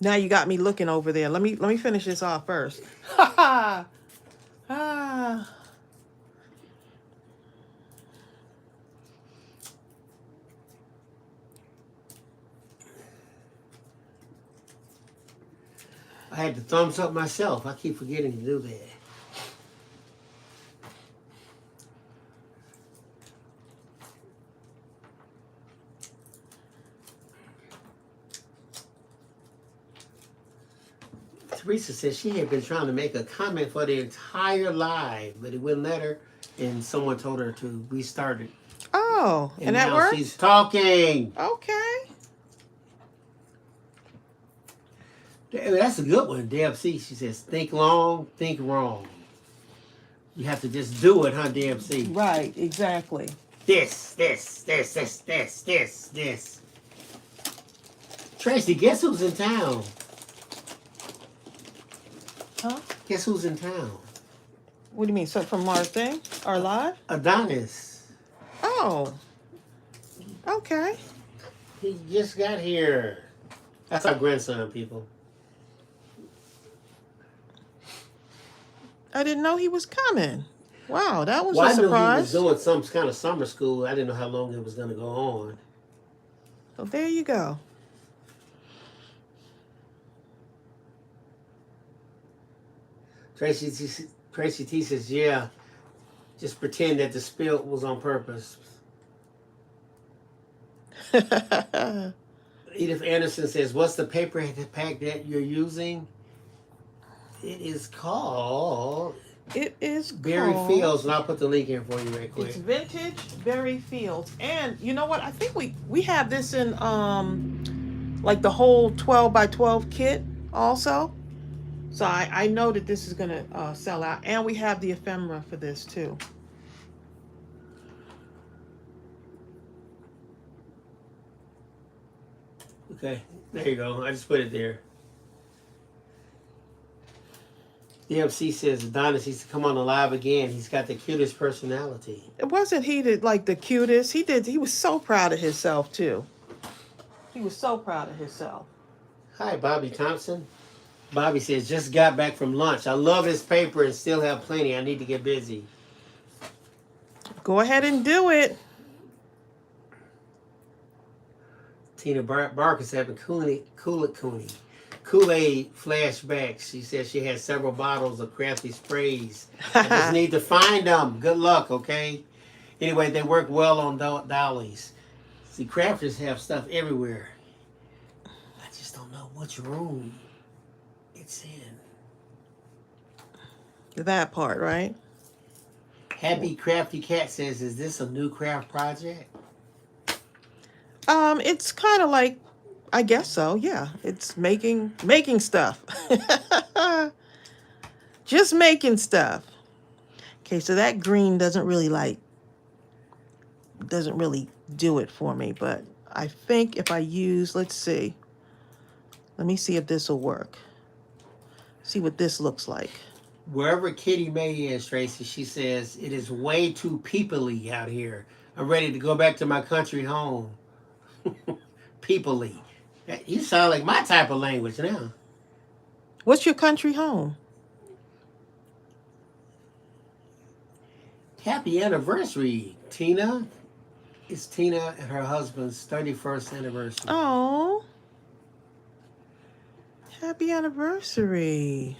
Now you got me looking over there. Let me finish this off first. Ha ha. Ah. I had to thumbs up myself. I keep forgetting to do that. Teresa says she had been trying to make a comment for the entire live, but it wouldn't let her, and someone told her to restart it. Oh, and that now worked? She's talking. Okay. That's a good one, Deb C. She says, think long, think wrong. You have to just do it, huh, Deb C? Right, exactly. This. Tracy, guess who's in town? Huh? Guess who's in town? What do you mean? So from our thing? Our live? Adonis. Oh. Okay. He just got here. That's our grandson, people. I didn't know he was coming. Wow, that was Well, a I knew he surprise. was doing some kind of summer school. I didn't know how long it was going to go on. So there you go. Tracy T says, yeah, just pretend that the spill was on purpose. Edith Anderson says, what's the paper pack that you're using? It is called... It is Berry called... Fields, and I'll put the link in for you right quick. It's vintage Berry Fields. And you know what? I think we have this in like the whole 12 by 12 kit also. So I know that this is going to sell out. And we have the ephemera for this too. Okay, there you go. I just put it there. DMC says Adonis needs to come on the live again. He's got the cutest personality. It wasn't he that like the cutest. He was so proud of himself too. He was so proud of himself. Hi, Bobby Thompson. Bobby says, just got back from lunch. I love this paper and still have plenty. I need to get busy. Go ahead and do it. Tina Barker's having Kool-Aid flashbacks. She says she has several bottles of crafty sprays. I just need to find them. Good luck, okay? Anyway, they work well on dollies. See, crafters have stuff everywhere. I just don't know which room it's in. That part, right? Happy Crafty Cat says, is this a new craft project? It's kind of like, I guess so, yeah. It's making stuff. Just making stuff. Okay, so that green doesn't really like doesn't really do it for me, but I think if I use, let's see. Let me see if this will work. See what this looks like. Wherever Kitty May is, Tracy, she says, it is way too peoply out here. I'm ready to go back to my country home. Peoply. You sound like my type of language now. What's your country home? Happy anniversary, Tina. It's Tina and her husband's 31st anniversary. Oh. Happy anniversary.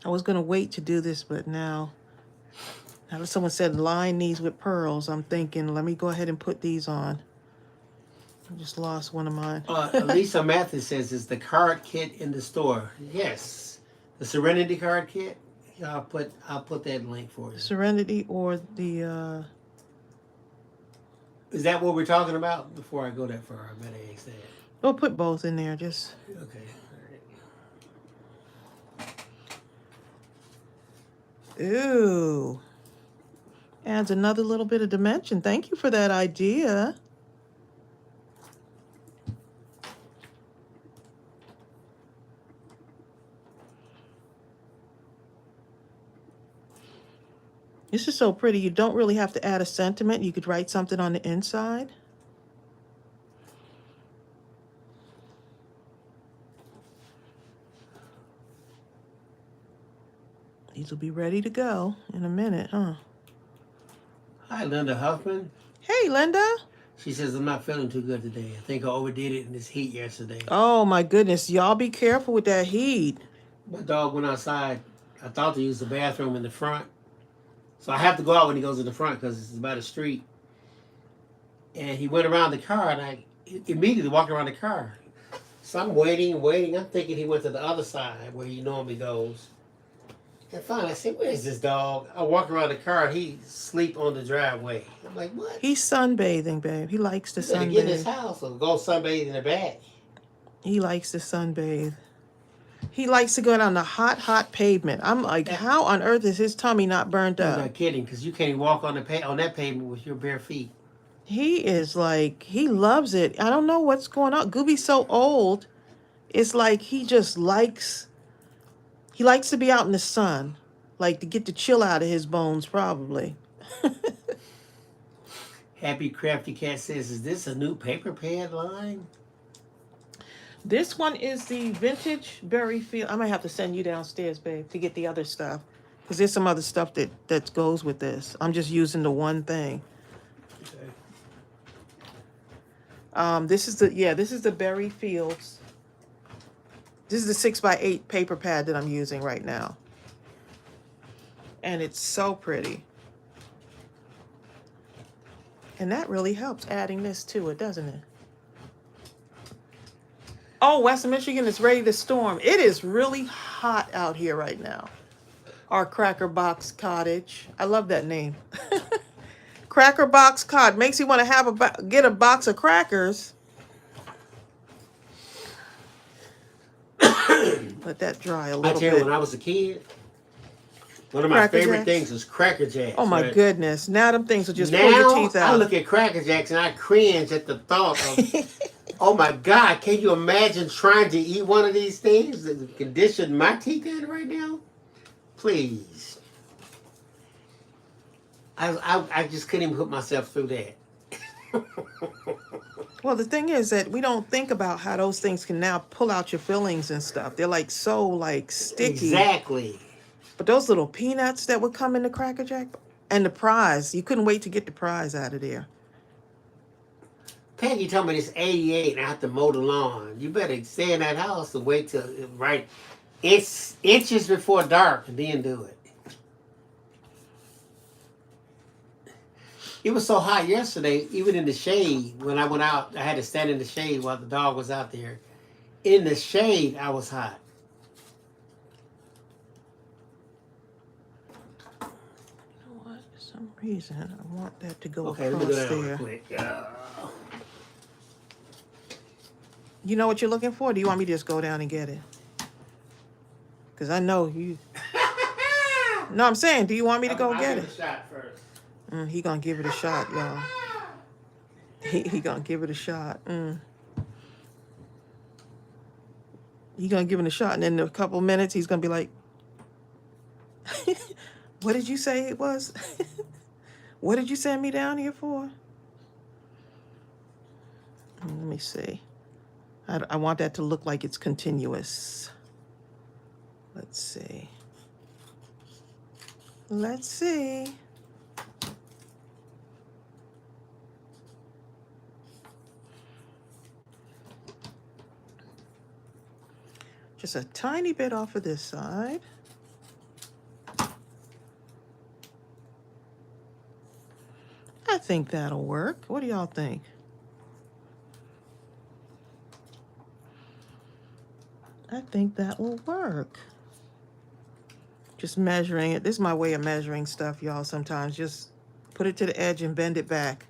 I was going to wait to do this, but now that someone said line these with pearls, I'm thinking, let me go ahead and put these on. I just lost one of mine. Lisa Mathis says, is the card kit in the store? Yes. The Serenity card kit? I'll put that link for you. Serenity or the... Is that what we're talking about? Before I go that far, I better ask that. We'll put both in there, just... Okay. Ooh. Adds another little bit of dimension. Thank you for that idea. This is so pretty. You don't really have to add a sentiment. You could write something on the inside. These will be ready to go in a minute, huh? Hi, Linda Huffman. Hey, Linda. She says, I'm not feeling too good today. I think I overdid it in this heat yesterday. Oh, my goodness. Y'all be careful with that heat. My dog went outside. I thought to use the bathroom in the front. So I have to go out when he goes in the front because it's by the street. And he went around the car, and I immediately walked around the car. So I'm waiting. I'm thinking he went to the other side where he normally goes. And finally, I said, where's this dog? I walk around the car, and he sleep on the driveway. I'm like, what? He's sunbathing, babe. He likes to He better get in his sunbathe. house or go sunbathe in the back. He likes to sunbathe. He likes to go down the hot, hot pavement. I'm like, how on earth is his tummy not burnt I'm up? not kidding, because you can't even walk on that pavement with your bare feet. He is like, he loves it. I don't know what's going on. Gooby's so old. It's like he just likes to be out in the sun. Like to get the chill out of his bones, probably. Happy Crafty Cat says, is this a new paper pad line? This one is the vintage berry field. I might have to send you downstairs, babe, to get the other stuff. Because there's some other stuff that goes with this. I'm just using the one thing. Okay. This is the Berry Fields. This is the 6x8 paper pad that I'm using right now. And it's so pretty. And that really helps adding this to it, doesn't it? Oh, Western Michigan is ready to storm. It is really hot out here right now. Our Cracker Box Cottage. I love that name. Cracker Box Cottage. Makes you want to get a box of crackers. Let that dry a little I tell you, bit. when I was a kid, one of my Cracker favorite Jacks? things was Cracker Jacks. Oh my right? goodness. Now them things will just Now, pull your teeth out. I look at Cracker Jacks and I cringe at the thought of, oh my God, can you imagine trying to eat one of these things? The condition my teeth in right now? Please. I just couldn't even put myself through that. Well, the thing is that we don't think about how those things can now pull out your fillings and stuff. They're like so like sticky. Exactly. But those little peanuts that would come in the Cracker Jack and the prize, you couldn't wait to get the prize out of there. Peggy told me it's 88 and I have to mow the lawn. You better stay in that house and wait till right inches before dark and then do it. It was so hot yesterday, even in the shade, when I went out, I had to stand in the shade while the dog was out there. In the shade, I was hot. reason I want that to go Okay, let me go across down real there. quick. You know what you're looking for? Do you want me to just go down and get it? Because I know you. No, I'm saying, do you want me to go I'll get give it? it a shot first. He gonna give it a shot, y'all. He gonna give it a shot. He gonna give it a shot, and then in a couple minutes he's gonna be like, "What did you say it was? What did you send me down here for?" Let me see. I want that to look like it's continuous. Let's see. Let's see. Just a tiny bit off of this side. I think that'll work. What do y'all think? I think that will work. Just measuring it. This is my way of measuring stuff, y'all, sometimes. Just put it to the edge and bend it back.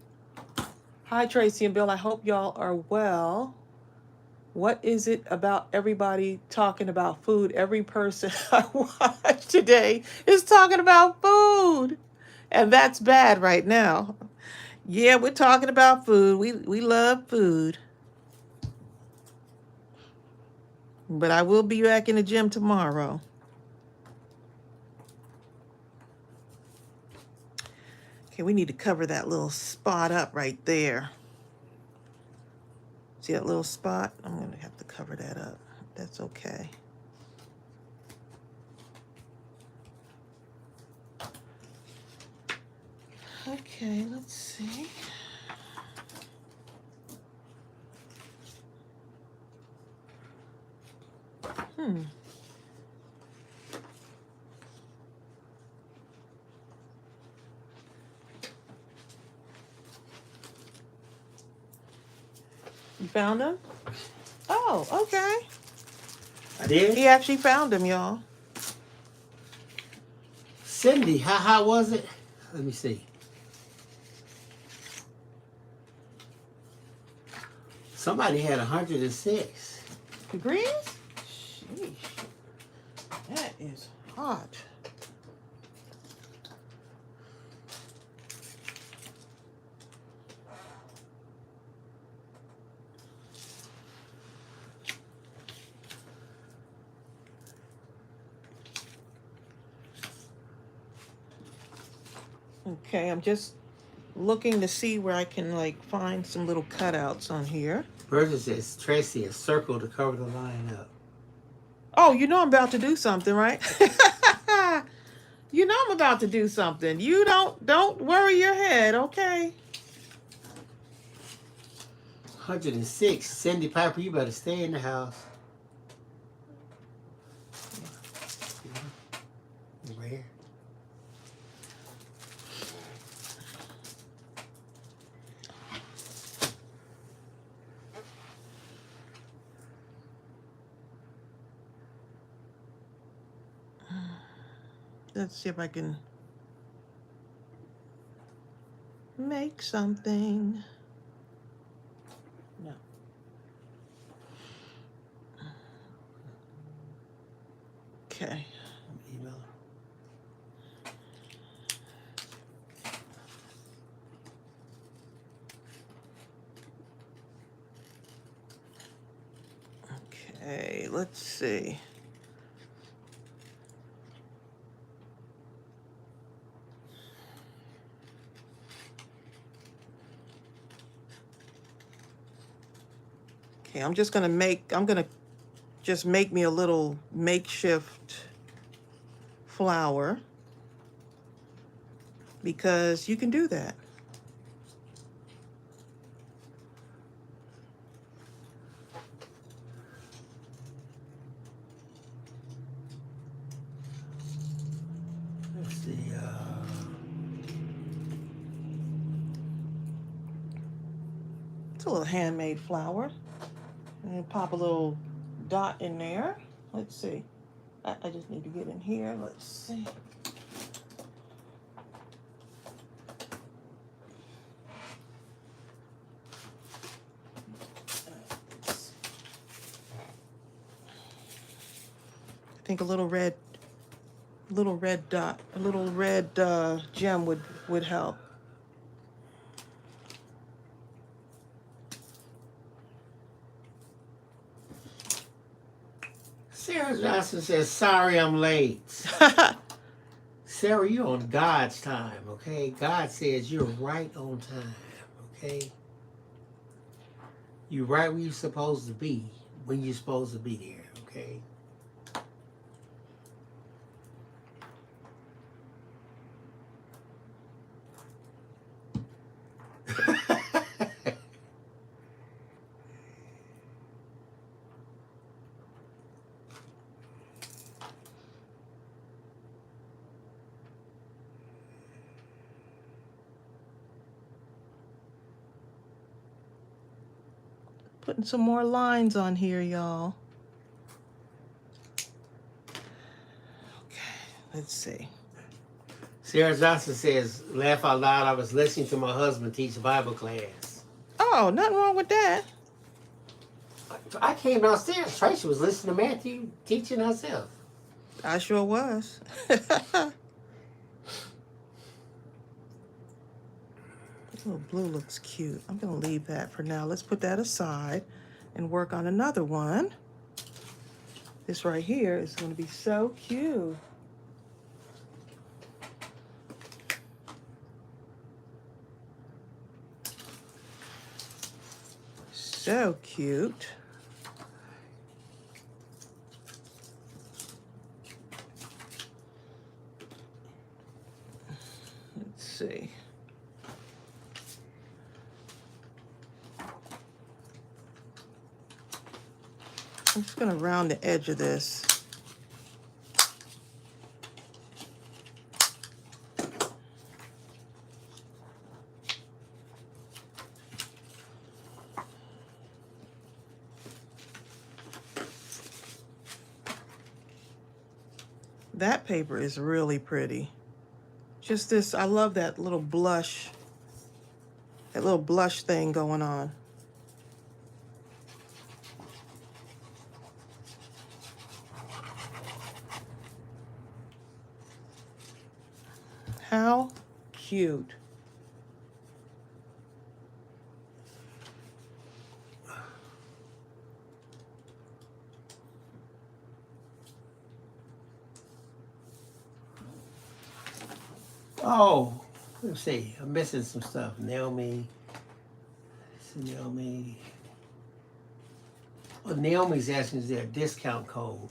Hi, Tracy and Bill. I hope y'all are well. What is it about everybody talking about food? Every person I watch today is talking about food. And that's bad right now. Yeah, we're talking about food. We love food. But I will be back in the gym tomorrow. Okay, we need to cover that little spot up right there. See that little spot? I'm going to have to cover that up. That's okay. Okay, let's see. You found him? Oh, okay. I did? He actually found him, y'all. Cindy, how was it? Let me see. Somebody had 106 degrees? Sheesh. That is hot. Okay, I'm just looking to see where I can like find some little cutouts on here. Virgil says Tracy has circled to cover the line up. Oh, you know I'm about to do something, right? You know I'm about to do something. You don't worry your head, okay? 106. Cindy Piper, you better stay in the house. Where? Let's see if I can make something. No. Okay. Email. Okay, let's see. Okay, I'm gonna just make me a little makeshift flower because you can do that. Let's see. It's a little handmade flower. And pop a little dot in there. Let's see. I just need to get in here. Let's see. think a little red dot, a little red gem would help. Sarah Johnson says, sorry I'm late. Sarah, you're on God's time, okay? God says you're right on time, okay? You're right where you're supposed to be, when you're supposed to be there, okay? Putting some more lines on here, y'all. Okay, let's see. Sarah Johnson says, laugh out loud, I was listening to my husband teach Bible class. Oh, nothing wrong with that. I came downstairs, Tracey was listening to Matthew teaching herself. I sure was. Little blue looks cute. I'm going to leave that for now. Let's put that aside and work on another one. This right here is going to be so cute. So cute. Let's see. I'm just going to round the edge of this. That paper is really pretty. Just this, I love that little blush thing going on. How cute. Oh, let's see. I'm missing some stuff. Naomi. Well, Naomi's asking, is there a discount code?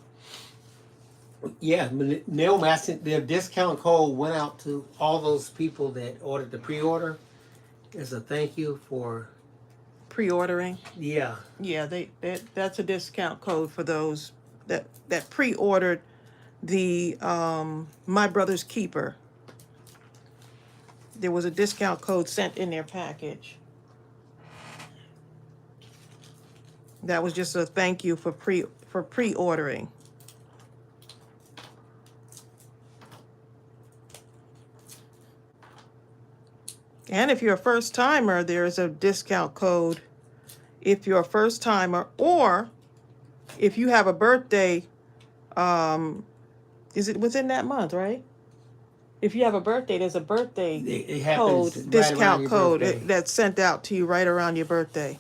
Yeah, Naomi asked, their discount code went out to all those people that ordered the pre-order as a thank you for Pre-ordering. Yeah. Yeah, that's a discount code for those that pre-ordered the My Brother's Keeper. There was a discount code sent in their package. That was just a thank you for pre-ordering. And if you're a first timer, there's a discount code if you're a first timer, or if you have a birthday, is it within that month, right? If you have a birthday, there's a birthday code, right discount code that's sent out to you right around your birthday.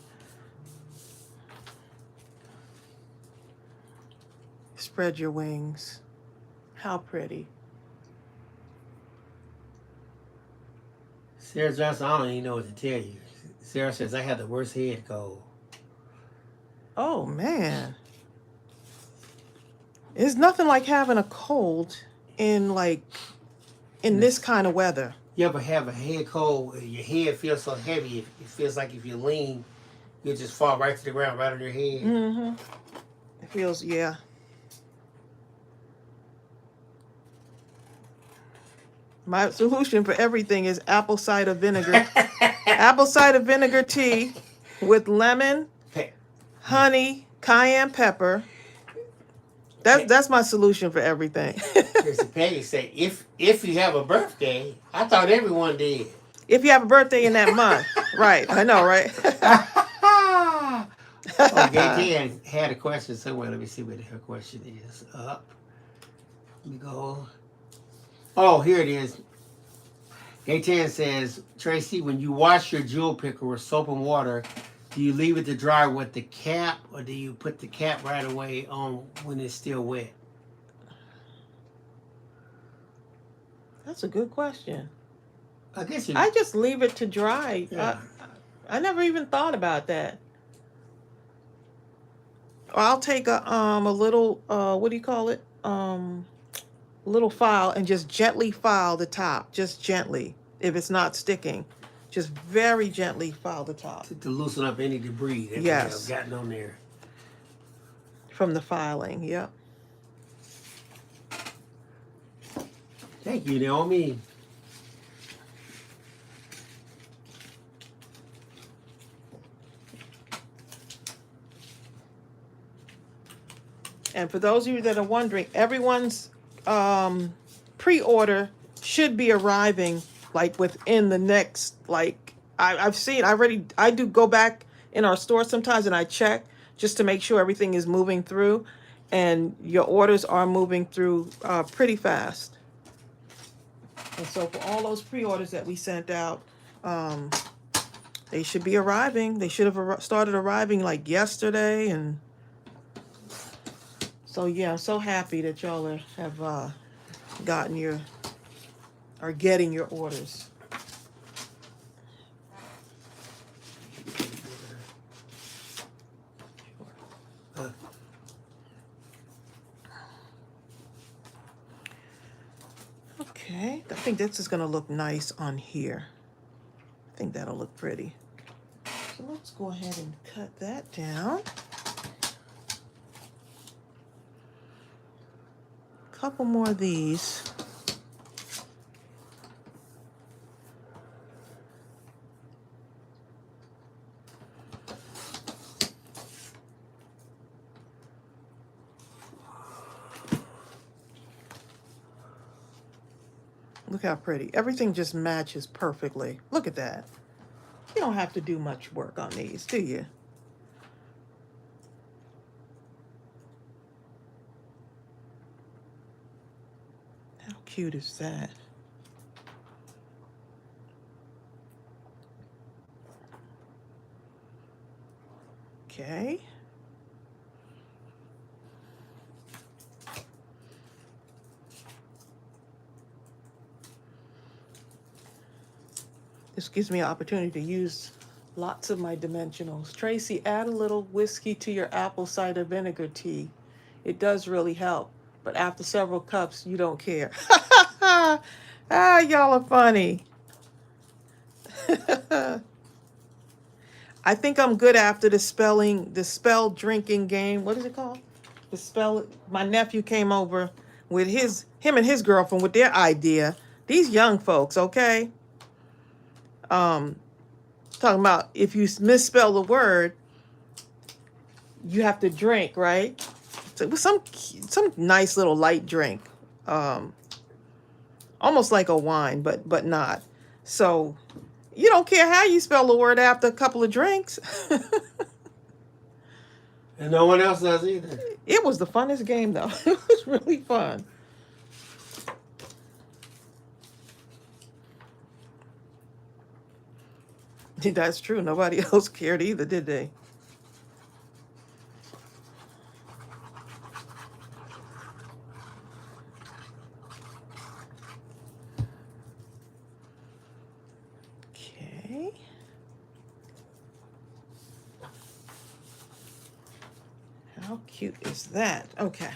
Spread your wings. How pretty. Sarah Johnson, I don't even know what to tell you. Sarah says, I had the worst head cold. Oh, man. It's nothing like having a cold in this kind of weather. You ever have a head cold, your head feels so heavy, it feels like if you lean, you'll just fall right to the ground, right on your head. Mm-hmm. It feels, yeah. My solution for everything is apple cider vinegar. Apple cider vinegar tea with lemon, honey, cayenne pepper. That's my solution for everything. Tracy Peggy said, if you have a birthday, I thought everyone did. If you have a birthday in that month. Right. I know, right? Oh, Gay had a question somewhere. Let me see what her question is. Up. Let me go. Oh, here it is. Gaetan says, Tracy, when you wash your jewel picker with soap and water, do you leave it to dry with the cap, or do you put the cap right away on when it's still wet? That's a good question. I guess I just leave it to dry. Yeah. I never even thought about that. Or I'll take a little what do you call it? Little file and just gently file the top, just gently. If it's not sticking, just very gently file the top. To loosen up any debris that Yes. may have gotten on there. From the filing, yep. Thank you, Naomi. And for those of you that are wondering, everyone's pre-order should be arriving like within the next, like I do go back in our store sometimes and I check just to make sure everything is moving through, and your orders are moving through pretty fast. And so for all those pre-orders that we sent out, they should be arriving. They should have started arriving like yesterday. And so yeah, I'm so happy that y'all have getting your orders. Okay, I think this is gonna look nice on here. I think that'll look pretty. So let's go ahead and cut that down. Couple more of these. Look how pretty. Everything just matches perfectly. Look at that. You don't have to do much work on these, do you? How cute is that? Okay. This gives me an opportunity to use lots of my dimensionals. Tracy, add a little whiskey to your apple cider vinegar tea. It does really help, but after several cups, you don't care. Y'all are funny. I think I'm good after the spell drinking game. What is it called? The spell. My nephew came over with him and his girlfriend with their idea. These young folks, okay? Talking about if you misspell the word, you have to drink, right? So it was some nice little light drink, almost like a wine, but not. So you don't care how you spell the word after a couple of drinks. And no one else does either. It was the funnest game, though. It was really fun. That's true. Nobody else cared either, did they? Okay. How cute is that? Okay.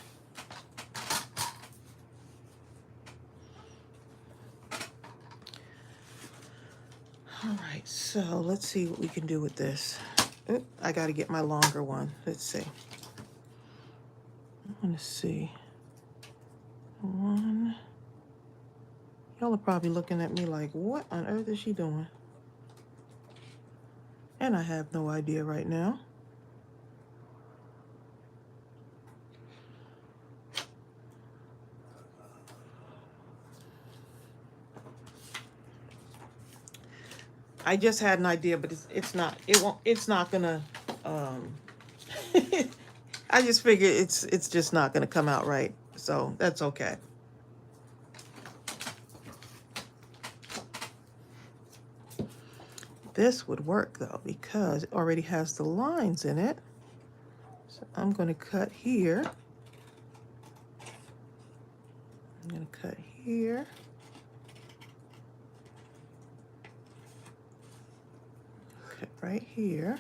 All right, so let's see what we can do with this. Oop, I got to get my longer one. Let's see. I want to see. One. Y'all are probably looking at me like, what on earth is she doing? And I have no idea right now. I just had an idea, but it's not gonna I just figured it's just not gonna come out right. So that's okay. This would work though, because it already has the lines in it. So I'm going to cut here. I'm going to cut here. Cut right here.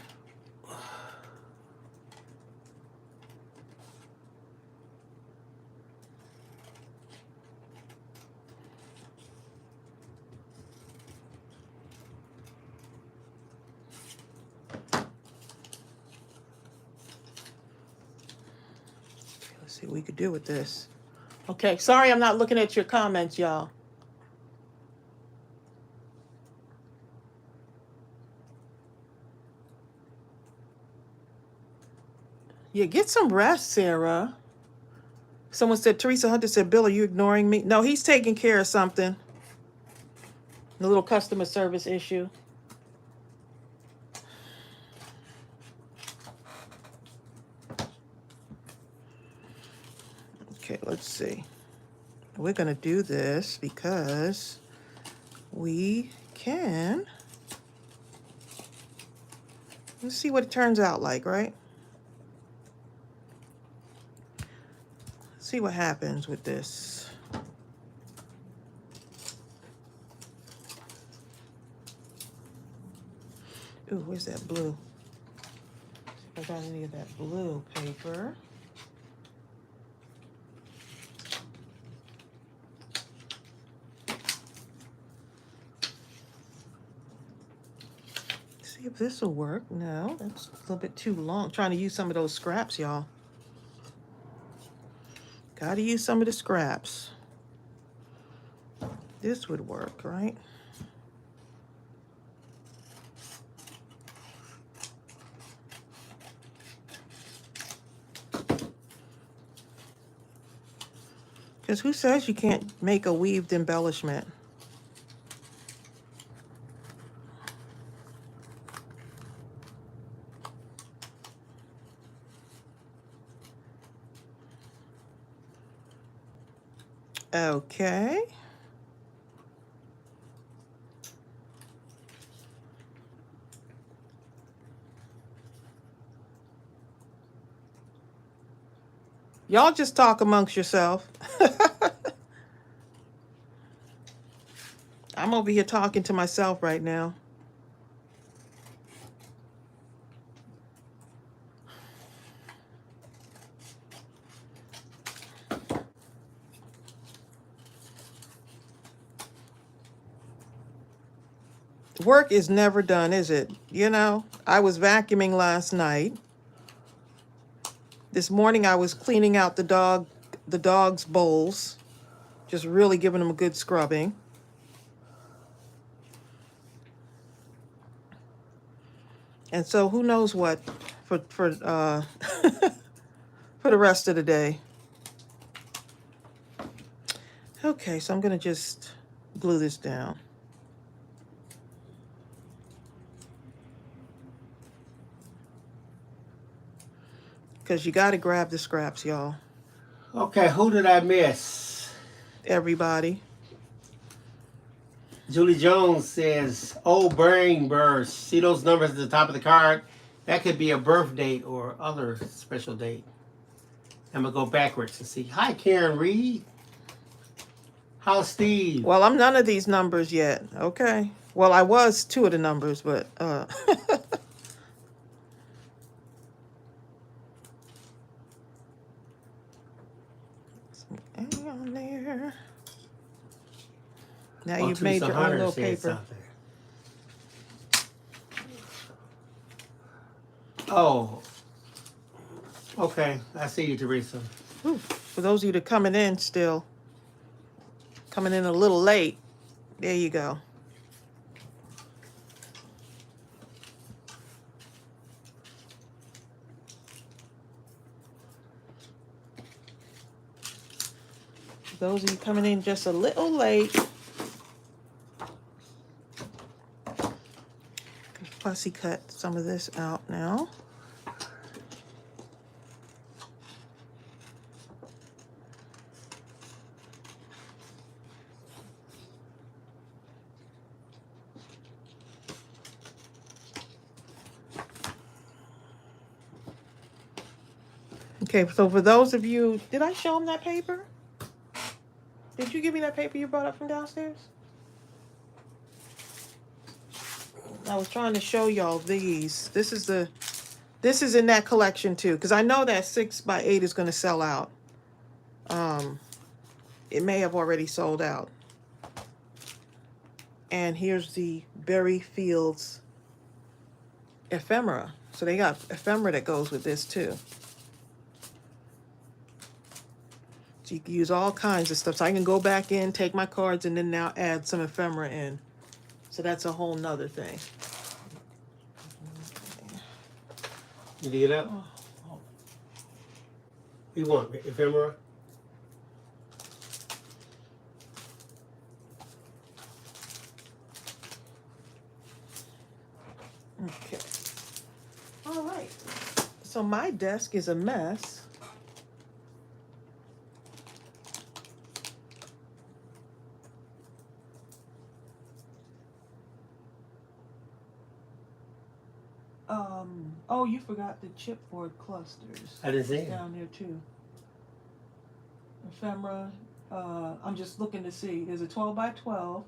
See what we could do with this. Okay, sorry I'm not looking at your comments, y'all. Yeah, get some rest, Sarah. Someone said, Teresa Hunter said, Bill, are you ignoring me? No, he's taking care of something. A little customer service issue. Okay, let's see. We're going to do this because we can. Let's see what it turns out like, right? See what happens with this. Ooh, where's that blue? See if I got any of that blue paper. See if this will work. No, that's a little bit too long. I'm trying to use some of those scraps, y'all. Gotta use some of the scraps. This would work, right? Because who says you can't make a weaved embellishment? Okay. Y'all just talk amongst yourself. I'm over here talking to myself right now. Work is never done, is it? You know, I was vacuuming last night. This morning I was cleaning out the dog's bowls, just really giving them a good scrubbing. And so who knows what for for the rest of the day. Okay, so I'm gonna just glue this down. Because you got to grab the scraps, y'all. Okay, who did I miss? Everybody. Julie Jones says, "Oh, brain burst. See those numbers at the top of the card? That could be a birth date or other special date." I'm going to go backwards and see. Hi, Karen Reed. How's Steve? Well, I'm none of these numbers yet. Okay. Well, I was two of the numbers, but hang on there. Now you've made your own little paper. Oh, okay. I see you, Teresa. Ooh, for those of you that are coming in still, coming in a little late, there you go. For those of you coming in just a little late, fussy cut some of this out now. Okay, so for those of you, did I show them that paper? Did you give me that paper you brought up from downstairs? I was trying to show y'all these. This is in that collection too, because I know that 6x8 is going to sell out. It may have already sold out. And here's the Berry Fields ephemera. So they got ephemera that goes with this too. So you can use all kinds of stuff. So I can go back in, take my cards, and then now add some ephemera in. So that's a whole nother thing. You dig it up? What do you want? Ephemera? Okay. All right. So my desk is a mess. Oh, you forgot the chipboard clusters. I didn't see it. Down there too. Ephemera. I'm just looking to see. There's a 12x12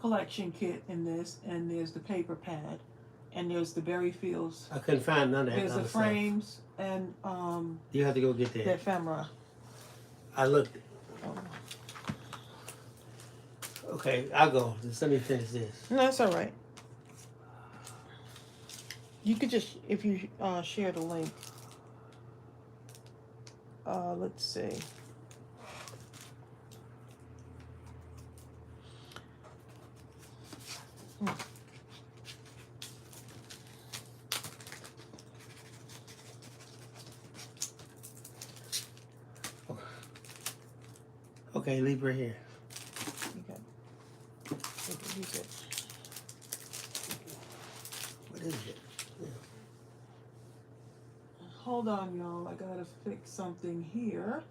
collection kit in this, and there's the paper pad, and there's the Berry Fields. I couldn't find none of that. There's the frames and you have to go get the that. ephemera. I looked. Oh. Okay, I'll go. Just let me finish this. No, that's all right. You could just, if you share the link. Let's see. Okay, leave her here. Okay. Use it. What is it? Yeah. Hold on, y'all. I gotta fix something here.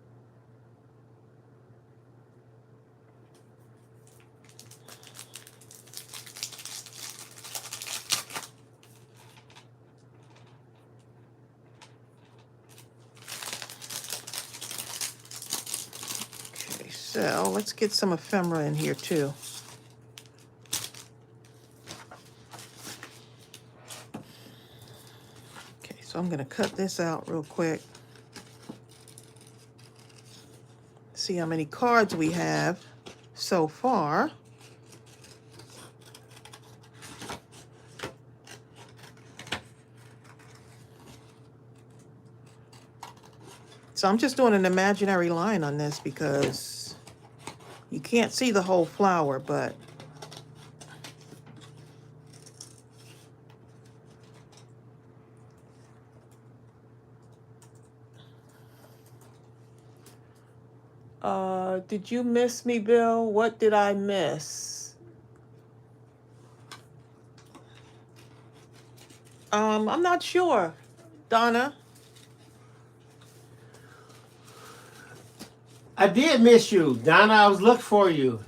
Okay, so let's get some ephemera in here too. So I'm going to cut this out real quick. See how many cards we have so far. So I'm just doing an imaginary line on this because you can't see the whole flower, but did you miss me, Bill? What did I miss? I'm not sure, Donna. I did miss you, Donna. I was looking for you.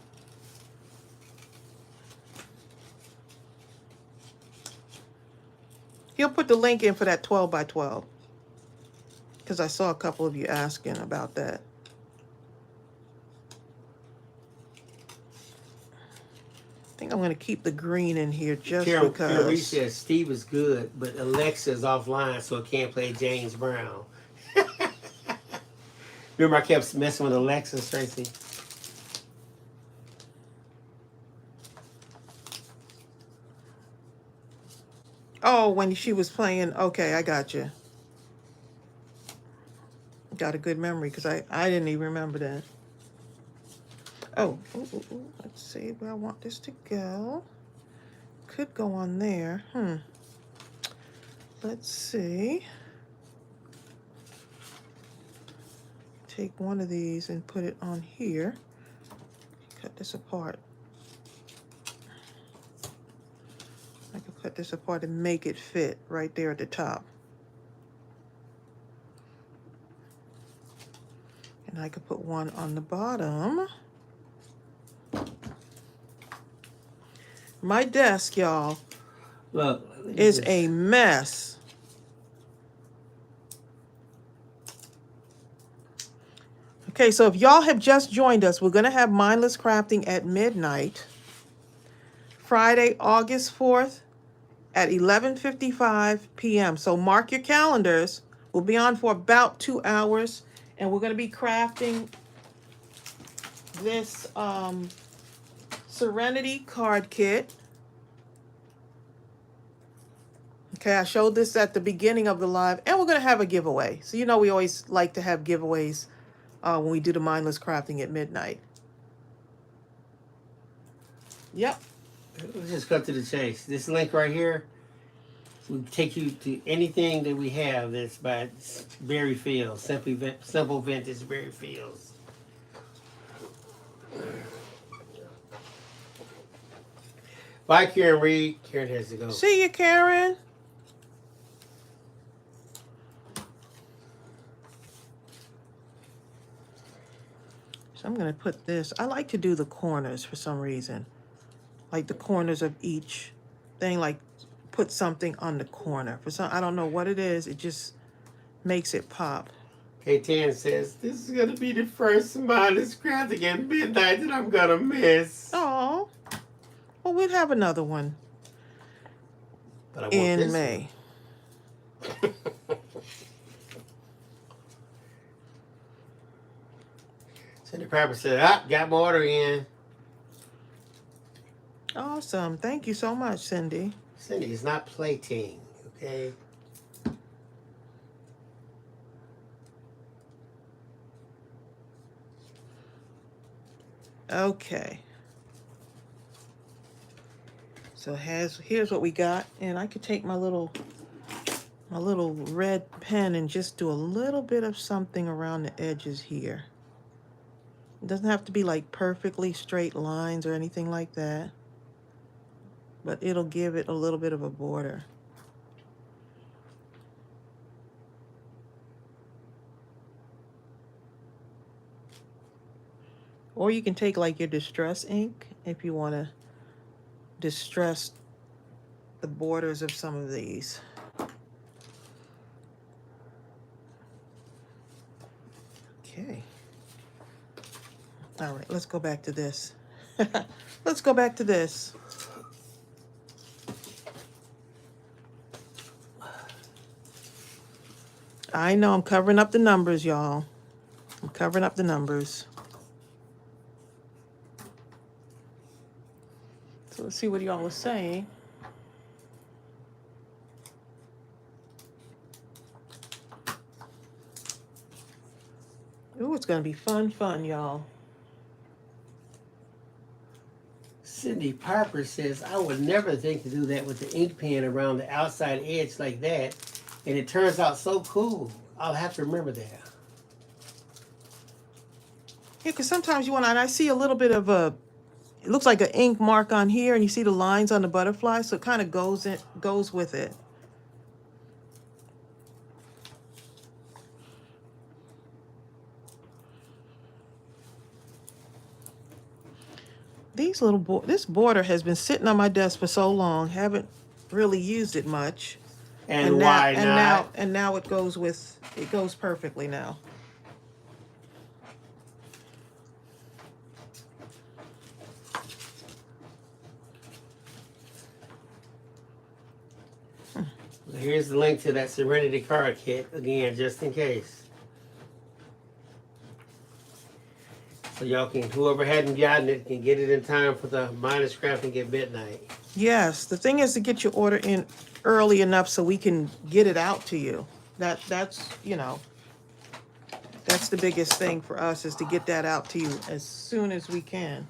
He'll put the link in for that 12x12 because I saw a couple of you asking about that. I think I'm going to keep the green in here just because. Karen Reed says Steve is good, but Alexa's offline, so it can't play James Brown. Remember, I kept messing with Alexa, Tracey. Oh, when she was playing. Okay, I got you. Got a good memory because I didn't even remember that. Oh, let's see where I want this to go. Could go on there. Let's see. Take one of these and put it on here. Cut this apart. I can cut this apart and make it fit right there at the top. And I could put one on the bottom. My desk, y'all, Look, is a mess. Okay, so if y'all have just joined us, we're going to have Mindless Crafting at midnight, Friday, August 4th at 11:55 p.m. So mark your calendars. We'll be on for about 2 hours, and we're going to be crafting this Serenity card kit. Okay, I showed this at the beginning of the live, and we're going to have a giveaway. So you know we always like to have giveaways when we do the Mindless Crafting at midnight. Yep. Let's just cut to the chase. This link right here will take you to anything that we have that's by Berry Fields, Simple Vintage Berry Fields. Bye, Karen Reed. Karen has to go. See you, Karen. So I'm going to put this. I like to do the corners for some reason. Like the corners of each thing, like put something on the corner. For some, I don't know what it is. It just makes it pop. K10 says, this is going to be the first Mindless Crafting at midnight that I'm going to miss. Oh, well, we'll have another one But I want in this May. one. Cindy Pepper said, got my order in. Awesome. Thank you so much, Cindy. Cindy, it's not plating, okay? Okay. So here's what we got, and I could take my little red pen and just do a little bit of something around the edges here. It doesn't have to be like perfectly straight lines or anything like that, but it'll give it a little bit of a border. Or you can take like your distress ink if you want to distress the borders of some of these. Okay. All right, let's go back to this. Let's go back to this. I know I'm covering up the numbers, y'all. I'm covering up the numbers. So let's see what y'all are saying. Ooh, it's gonna be fun, y'all. Cindy Piper says, I would never think to do that with the ink pen around the outside edge like that. And it turns out so cool. I'll have to remember that. Yeah, because sometimes you want to, and I see a little bit of a, it looks like an ink mark on here, and you see the lines on the butterfly, so it kind of goes with it. These little this border has been sitting on my desk for so long, haven't really used it much. And why not? Now it goes perfectly now. Here's the link to that Serenity card kit, again, just in case. So y'all can, whoever hadn't gotten it, can get it in time for the Mindless Crafting at midnight. Yes, the thing is to get your order in early enough so we can get it out to you. That's you know, that's the biggest thing for us, is to get that out to you as soon as we can.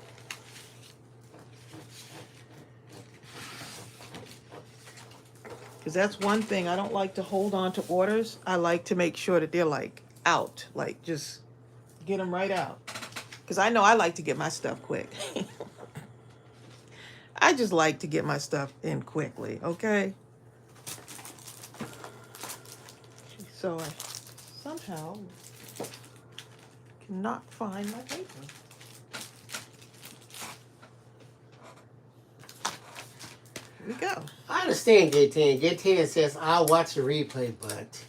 Because that's one thing, I don't like to hold on to orders. I like to make sure that they're like out, like just get them right out. Because I know I like to get my stuff quick. I just like to get my stuff in quickly, okay? So I somehow cannot find my paper. Here we go. I understand, Gay 10. Gay 10 says, I'll watch the replay, but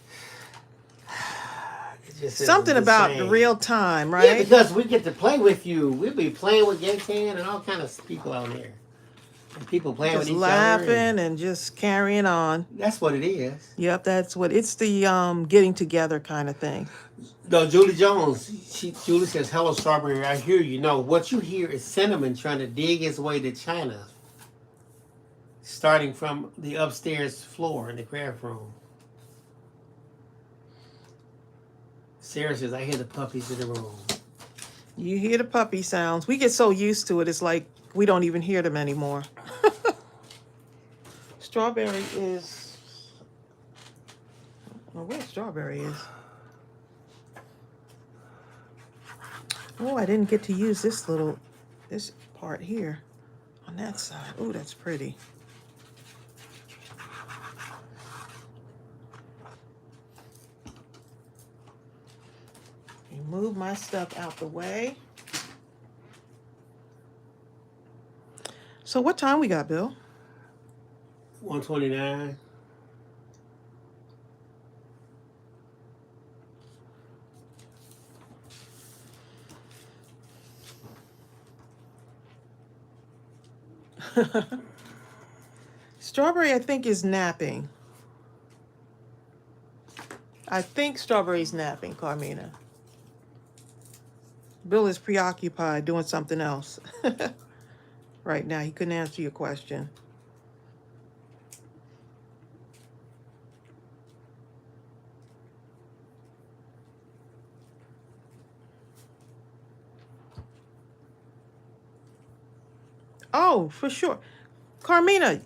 it just Something the about the same. real time, Yeah, right? because we get to play with you. We be playing with Gaten and all kind of people out there. And people playing Just with each other. laughing and just carrying on. That's what it is. Yep, that's what it's the getting together kind of thing. No, Julie Jones. Julie says, "Hello, Strawberry. I hear you. No, what you hear is Cinnamon trying to dig his way to China, starting from the upstairs floor in the craft room." Sarah says, "I hear the puppies in the room." You hear the puppy sounds. We get so used to it. It's like we don't even hear them anymore. Strawberry is. I don't know where Strawberry is. Oh, I didn't get to use this part here on that side. Oh, that's pretty. Move my stuff out the way. So what time we got, Bill? 129. Strawberry, I think, is napping. I think Strawberry's napping, Carmina. Bill is preoccupied doing something else right now. He couldn't answer your question. Oh, for sure. Carmina,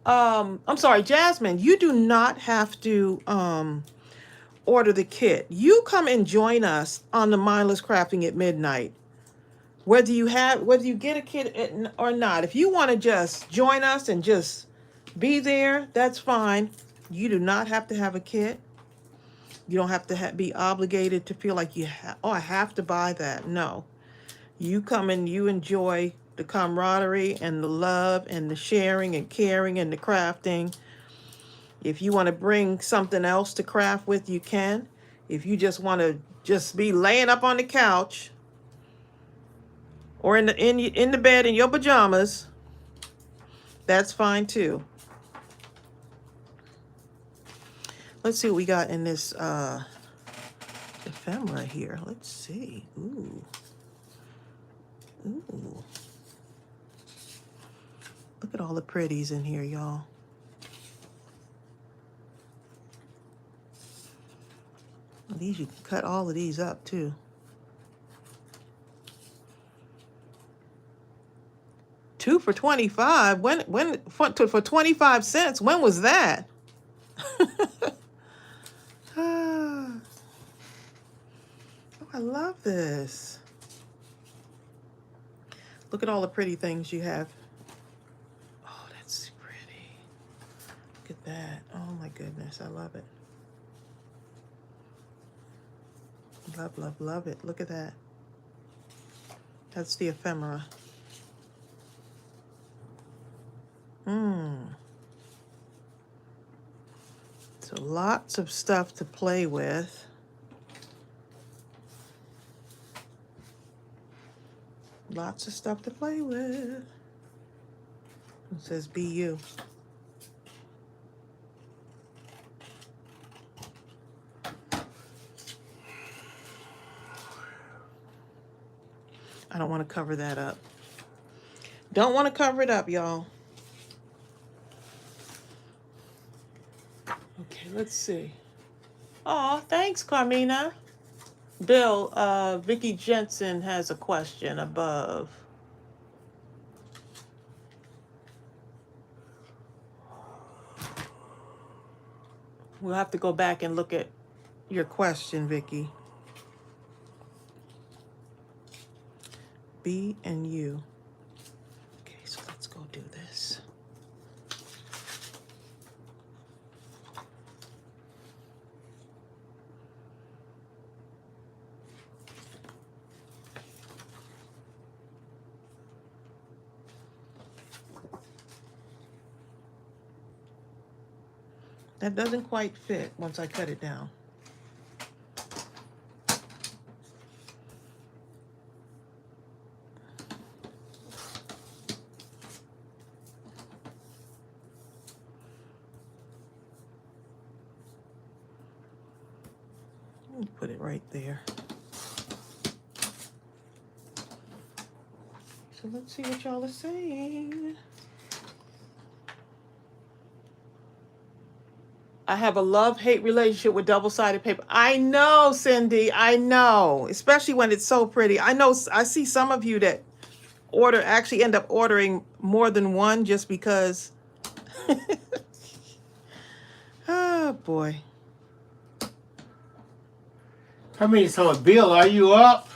I'm sorry, Jasmine, you do not have to order the kit. You come and join us on the Mindless Crafting at midnight. Whether you get a kit or not, if you want to just join us and just be there, that's fine. You do not have to have a kit. You don't have to be obligated to feel like I have to buy that. No. You come and you enjoy the camaraderie and the love and the sharing and caring and the crafting. If you want to bring something else to craft with, you can. If you just want to just be laying up on the couch or in the bed in your pajamas, that's fine too. Let's see what we got in this ephemera here. Let's see. Ooh. Ooh. Look at all the pretties in here, y'all. These, you can cut all of these up too. Two for 25. When for 25 cents? When was that? Oh, I love this. Look at all the pretty things you have. Oh, that's pretty. Look at that. Oh my goodness, I love it. Love, love, love it. Look at that. That's the ephemera. So lots of stuff to play with. Lots of stuff to play with. It says be you. I don't want to cover that up. Don't want to cover it up, y'all. Okay, let's see. Oh, thanks, Carmina. Bill, Vicki Jensen has a question above. We'll have to go back and look at your question, Vicki. B and U. Okay, so let's go do this. That doesn't quite fit once I cut it down. Put it right there. So let's see what y'all are saying. I have a love-hate relationship with double-sided paper. I know, Cindy. I know. Especially when it's so pretty. I know. I see some of you that actually end up ordering more than one just because. Oh, boy. I mean, so Bill, are you up?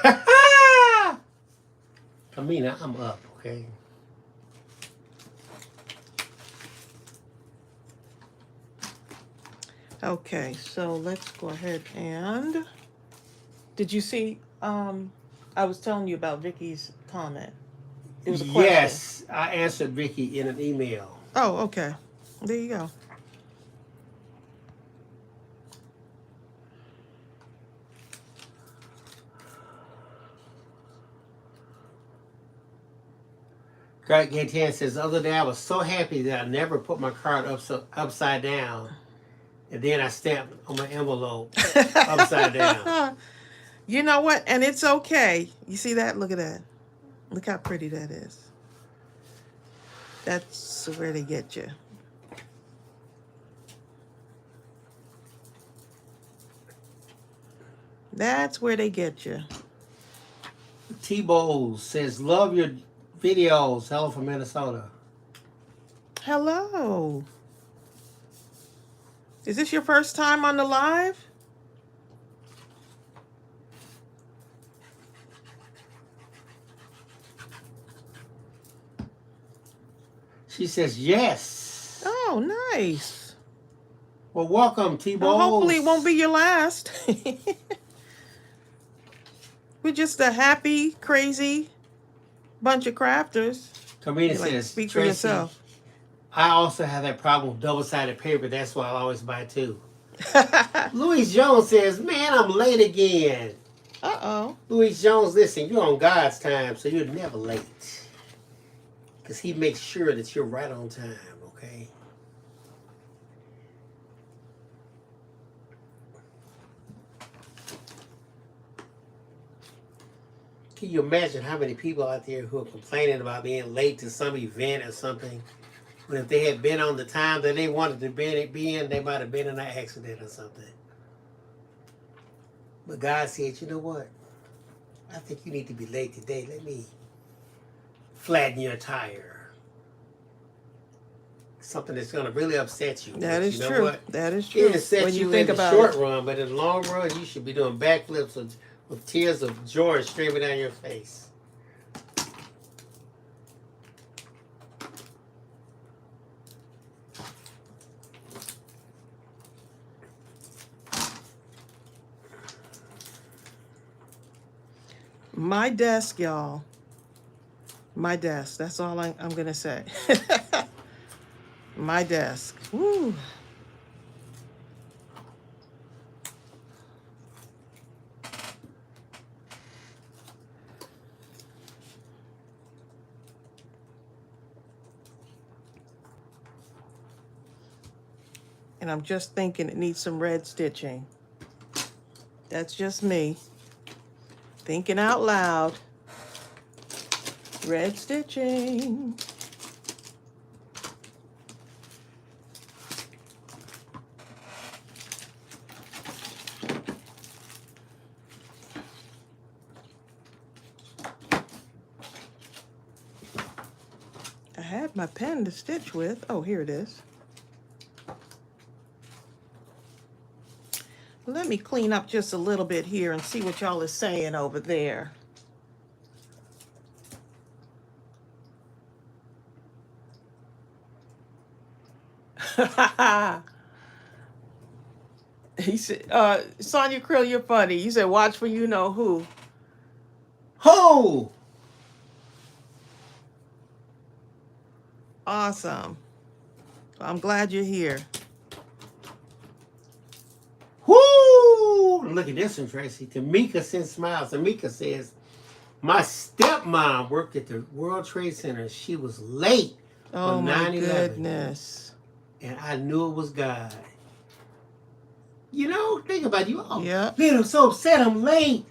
I mean, I'm up, okay? Okay, so let's go ahead and. Did you see? I was telling you about Vicky's comment. It was a question. Yes, I answered Vicky in an email. Oh, okay. There you go. Greg Gaetan says, the other day I was so happy that I never put my card upside down. And then I stamped on my envelope upside down. You know what? And it's okay. You see that? Look at that. Look how pretty that is. That's where they get you. That's where they get you. T-Bowles says, love your videos. Hello from Minnesota. Hello. Is this your first time on the live? She says, yes. Oh, nice. Well, welcome, T-Bowles. Well, hopefully it won't be your last. We're just a happy, crazy bunch of crafters. Comedian says, speak for Tracey, yourself. I also have that problem with double-sided paper. That's why I always buy two. Louis Jones says, man, I'm late again. Uh-oh. Louis Jones, listen, you're on God's time, so you're never late. Because he makes sure that you're right on time, okay? Can you imagine how many people out there who are complaining about being late to some event or something? But if they had been on the time that they wanted to be in, they might have been in an accident or something. But God said, you know what? I think you need to be late today. Let me flatten your tire. Something that's going to really upset you. That is you know true. What? That is true. It upsets When you think in the about short it. run, but in the long run, you should be doing backflips with tears of joy streaming down your face. My desk, y'all. My desk. That's all I'm going to say. My desk. Woo. And I'm just thinking it needs some red stitching. That's just me. Thinking out loud. Red stitching. I had my pen to stitch with. Oh, here it is. Let me clean up just a little bit here and see what y'all are saying over there. He said, Sonia Krill, you're funny. You said, watch for you know who. Ho! Awesome. I'm glad you're here. Woo! Look at this one, Tracy. Tamika sends smiles. Tamika says, my stepmom worked at the World Trade Center. She was late Oh, on my 9/11. goodness. And I knew it was God. You know, think about it. You all. Yeah. Man, I'm so upset. I'm late.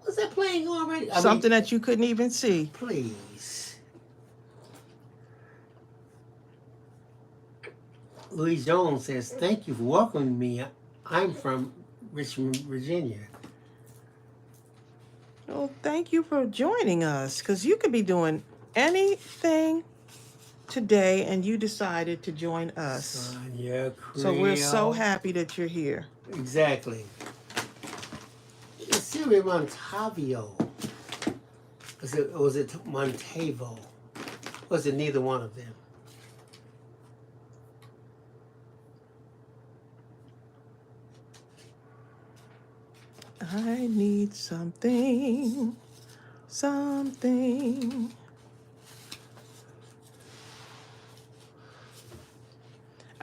What's that playing already? Something that you couldn't even see. Please. Louis Jones says, thank you for welcoming me. I'm from Richmond, Virginia. Well, thank you for joining us, because you could be doing anything today and you decided to join us. Sonia Creel. So we're so happy that you're here. Exactly. Siri Montavio. Was it Montavo? Was it neither one of them? I need something.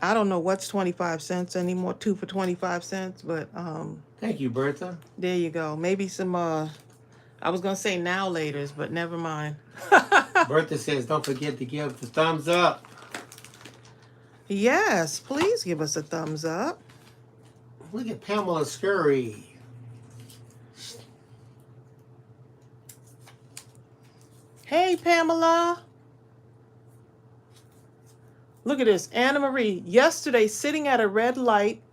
I don't know what's 25 cents anymore, 2 for 25 cents, but thank you, Bertha. There you go. Maybe some I was gonna say now laters, but never mind. Bertha says, don't forget to give the thumbs up. Yes, please give us a thumbs up. Look at Pamela Scurry. Hey, Pamela. Look at this. Anna Marie. Yesterday, sitting at a red light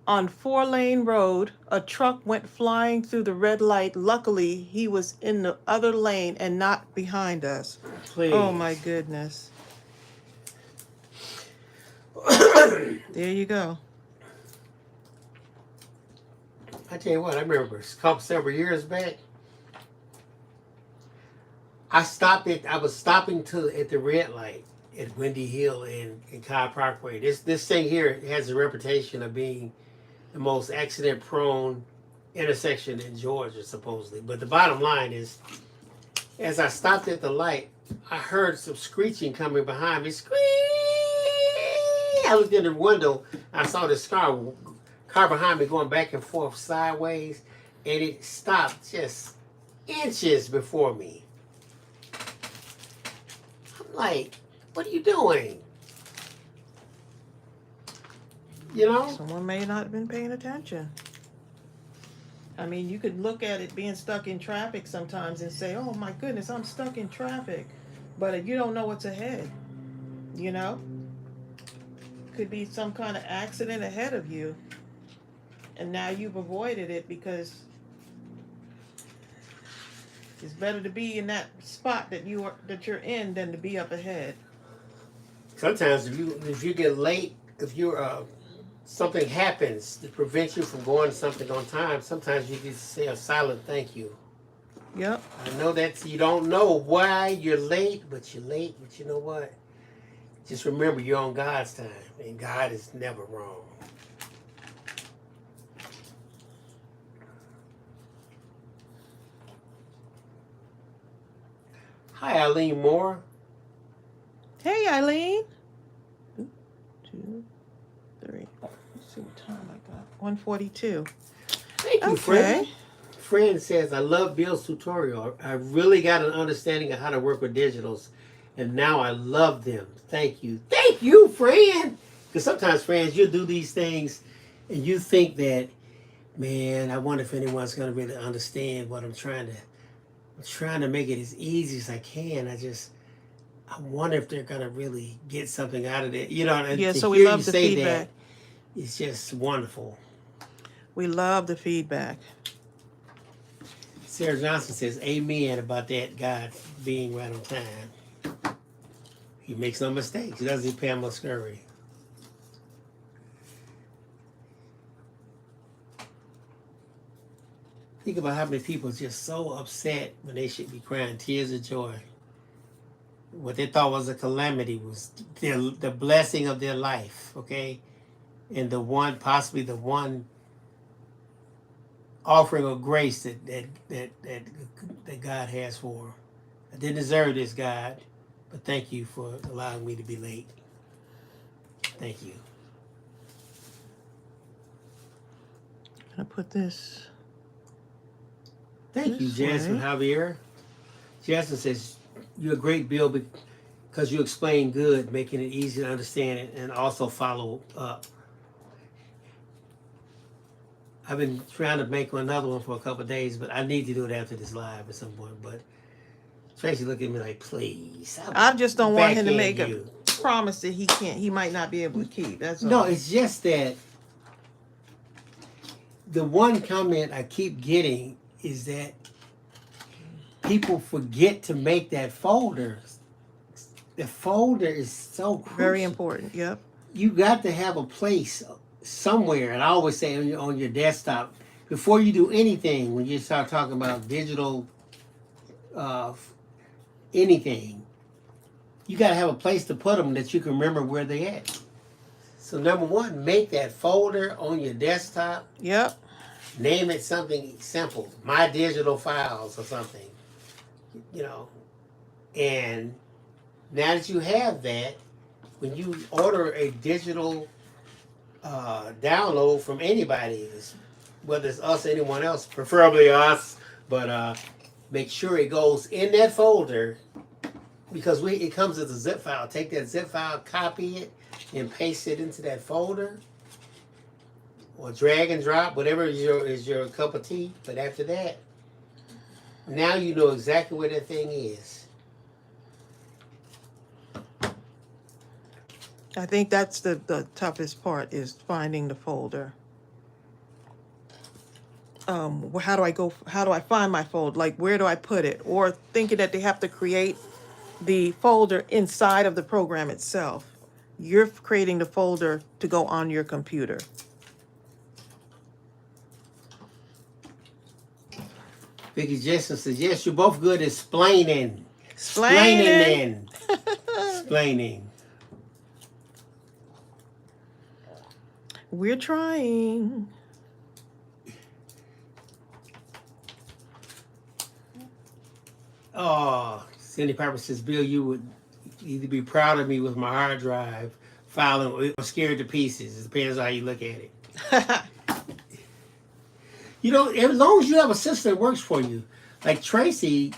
on 4-lane road, a truck went flying through the red light. Luckily, he was in the other lane and not behind us. Please. Oh, my goodness. There you go. I tell you what, I remember several years back, I was stopping at the red light at Windy Hill and Kyle Parkway. This thing here has a reputation of being the most accident-prone intersection in Georgia, supposedly. But the bottom line is, as I stopped at the light, I heard some screeching coming behind me. Squeak! I looked in the window. I saw this car behind me going back and forth sideways, and it stopped just inches before me. I'm like, what are you doing? You know? Someone may not have been paying attention. I mean, you could look at it being stuck in traffic sometimes and say, oh my goodness, I'm stuck in traffic. But you don't know what's ahead, you know? Could be some kind of accident ahead of you. And now you've avoided it because it's better to be in that spot that you're in than to be up ahead. Sometimes if you get late, if you're something happens to prevent you from going something on time, sometimes you can say a silent thank you. Yep. I know that you don't know why you're late, but you're late. But you know what? Just remember you're on God's time, and God is never wrong. Hi, Eileen Moore. Hey, Eileen. 2, 3. Let's see what time I got. 1:42. Thank you, friend. Friend says, I love Bill's tutorial. I really got an understanding of how to work with digitals, and now I love them. Thank you. Thank you, friend. Because sometimes, friends, you do these things, and you think that, man, I wonder if anyone's going to really understand what I'm trying to make it as easy as I can. I wonder if they're going to really get something out of it. You know, and yeah, to so hear we love you the say feedback. That, it's just wonderful. We love the feedback. Sarah Johnson says, amen about that God being right on time. He makes no mistakes, does he, Pamela Scurry? Think about how many people are just so upset when they should be crying tears of joy. What they thought was a calamity was the blessing of their life, okay? And possibly the one offering of grace that God has for them. I didn't deserve this, God, but thank you for allowing me to be late. Thank you. I'm gonna put this. Thank you, Jasmine Javier. Jasmine says, you're a great Bill because you explain good, making it easy to understand it and also follow up. I've been trying to make another one for a couple of days, but I need to do it after this live at some point. But Tracey looked at me like, please. I just don't want him to backhand make you. a promise that he might not be able to keep. That's all. No, it's just that the one comment I keep getting is that people forget to make that folder. The folder is so crucial. Very important. Yep. You got to have a place somewhere, and I always say on your desktop, before you do anything, when you start talking about digital anything, you got to have a place to put them that you can remember where they at. So number one, make that folder on your desktop. Yep. Name it something simple, My Digital Files or something, you know. And now that you have that, when you order a digital download from anybody, whether it's us or anyone else, preferably us, but make sure it goes in that folder, because it comes as a zip file. Take that zip file, copy it, and paste it into that folder, or drag and drop, whatever is your cup of tea. But after that, now you know exactly where that thing is. I think that's the toughest part, is finding the folder. How do I find my folder? Like, where do I put it? Or thinking that they have to create the folder inside of the program itself. You're creating the folder to go on your computer. Vicky Jason says, yes, you're both good at explaining. Explaining. Explaining. We're trying. Oh, Cindy Piper says, Bill, you would either be proud of me with my hard drive filing or scared to pieces. It depends on how you look at it. You know, as long as you have a system that works for you. Like Tracey,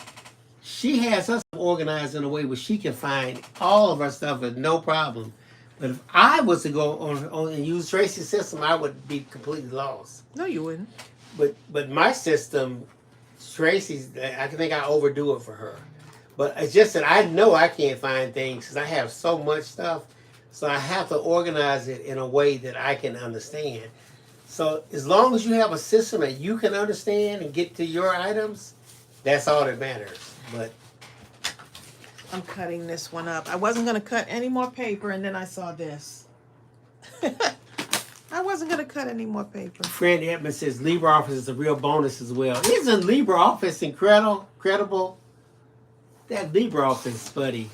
she has us organized in a way where she can find all of our stuff with no problem. But if I was to go on and use Tracey's system, I would be completely lost. No, you wouldn't. But my system, Tracey's, I think I overdo it for her. But it's just that I know I can't find things because I have so much stuff. So I have to organize it in a way that I can understand. So as long as you have a system that you can understand and get to your items, that's all that matters. But I'm cutting this one up. I wasn't going to cut any more paper, and then I saw this. I wasn't going to cut any more paper. Fran Edmonds says LibreOffice is a real bonus as well. Isn't LibreOffice incredible? That LibreOffice, buddy.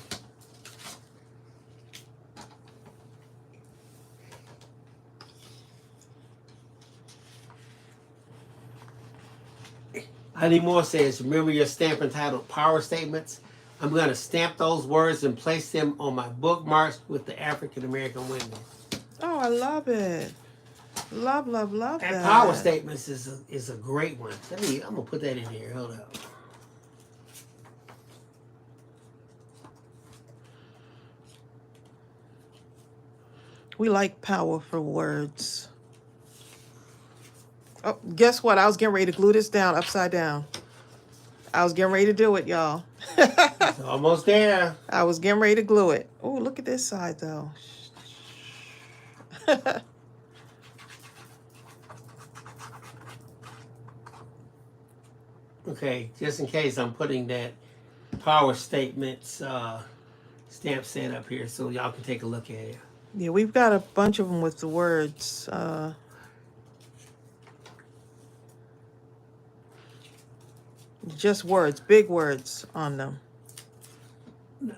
Eileen Moore says, remember your stamp entitled Power Statements? I'm going to stamp those words and place them on my bookmarks with the African American women. Oh, I love it. Love that. And Power Statements is a great one. I'm going to put that in here. Hold up. We like powerful words. Oh, guess what? I was getting ready to glue this down upside down. I was getting ready to do it, y'all. It's almost there. I was getting ready to glue it. Oh, look at this side, though. Okay, just in case, I'm putting that Power Statements stamp set up here so y'all can take a look at it. Yeah, we've got a bunch of them with the words. Just words, big words on them.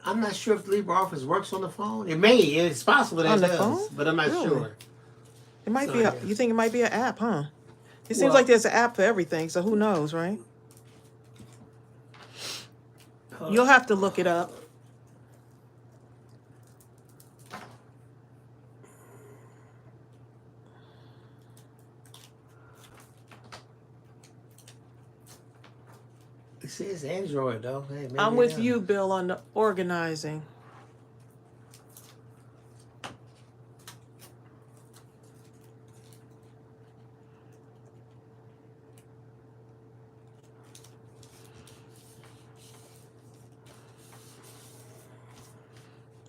I'm not sure if LibreOffice works on the phone. It may. It's possible that On it the does, phone? but I'm not Really? sure. It might So, be. yeah. You think it might be an app, huh? It seems Well- like there's an app for everything. So who knows, right? You'll have to look it up. It says Android though. Hey, maybe I'm it with does. you, Bill, on the organizing.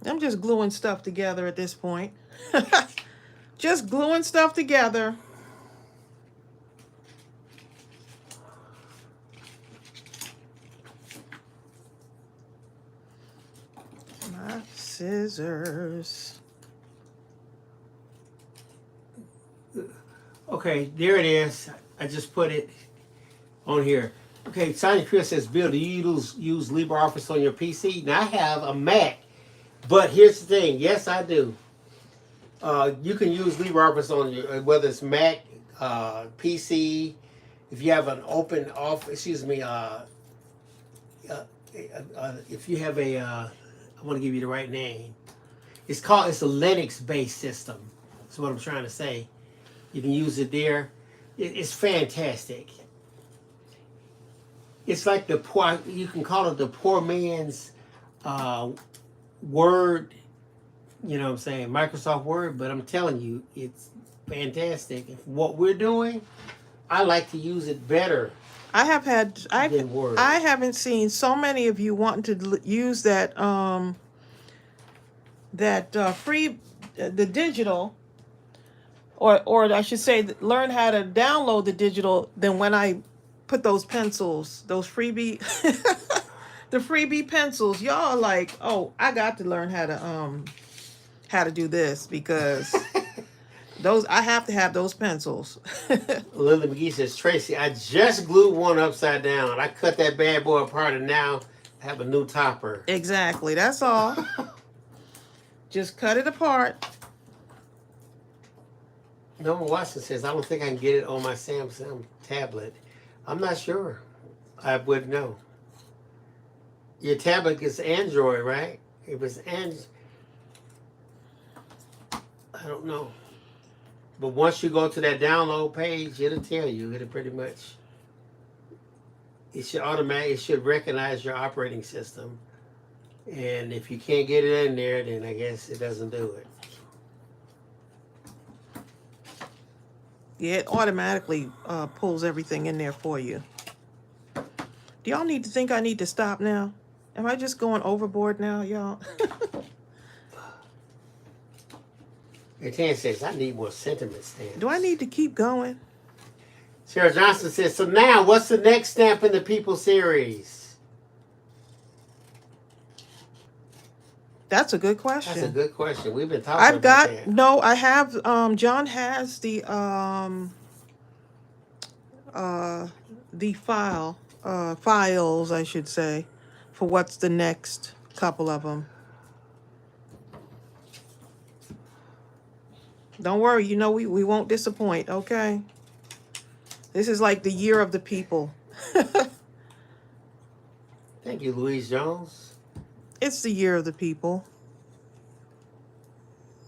I'm just gluing stuff together at this point. Just gluing stuff together. My scissors. Okay, there it is. I just put it on here. Okay, Sonia Chris says, Bill, do you use LibreOffice on your PC? Now, I have a Mac, but here's the thing. Yes, I do. You can use LibreOffice on your, whether it's Mac, PC, if you have an open off, excuse me, if you have a, I want to give you the right name. It's a Linux-based system. That's what I'm trying to say. You can use it there. It's fantastic. It's like you can call it the poor man's Word, you know what I'm saying, Microsoft Word, but I'm telling you, it's fantastic. What we're doing, I like to use it better. I haven't seen so many of you wanting to use that free the digital, or I should say learn how to download the digital than when I put those pencils, those freebie the freebie pencils. Y'all are like, oh, I got to learn how to do this because those I have to have those pencils. Lily McGee says, Tracy, I just glued one upside down. I cut that bad boy apart and now I have a new topper. Exactly, that's all. Just cut it apart. Norman Watson says, I don't think I can get it on my Samsung tablet. I'm not sure. I would know. Your tablet is Android, right? It was Android. I don't know. But once you go to that download page, it'll tell you. It'll pretty much, it should recognize your operating system. And if you can't get it in there, then I guess it doesn't do it. Yeah, it automatically pulls everything in there for you. Do y'all need to think I need to stop now? Am I just going overboard now, y'all? Tan says, I need more sentiment stamps. Do I need to keep going? Sarah Johnson says, so now what's the next stamp in the People series? That's a good question. That's a good question. We've been talking about that. I have, John has the files, I should say, for what's the next couple of them. Don't worry, you know we won't disappoint, okay? This is like the year of the people. Thank you, Louise Jones. It's the year of the people.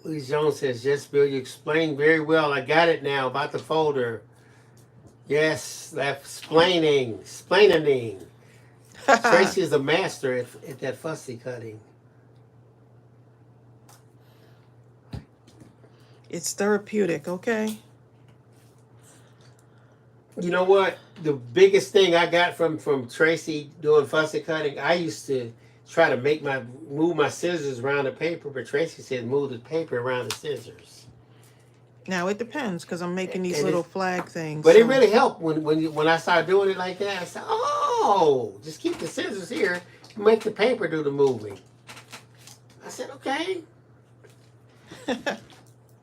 Louise Jones says, yes, Bill, you explained very well. I got it now about the folder. Yes, that's explaining. Tracy is a master at that fussy cutting. It's therapeutic, okay? You know what? The biggest thing I got from Tracy doing fussy cutting, I used to try to move my scissors around the paper, but Tracy said move the paper around the scissors. Now it depends because I'm making these little flag things. But it really helped when I started doing it like that. I said, oh, just keep the scissors here, make the paper do the moving. I said, okay.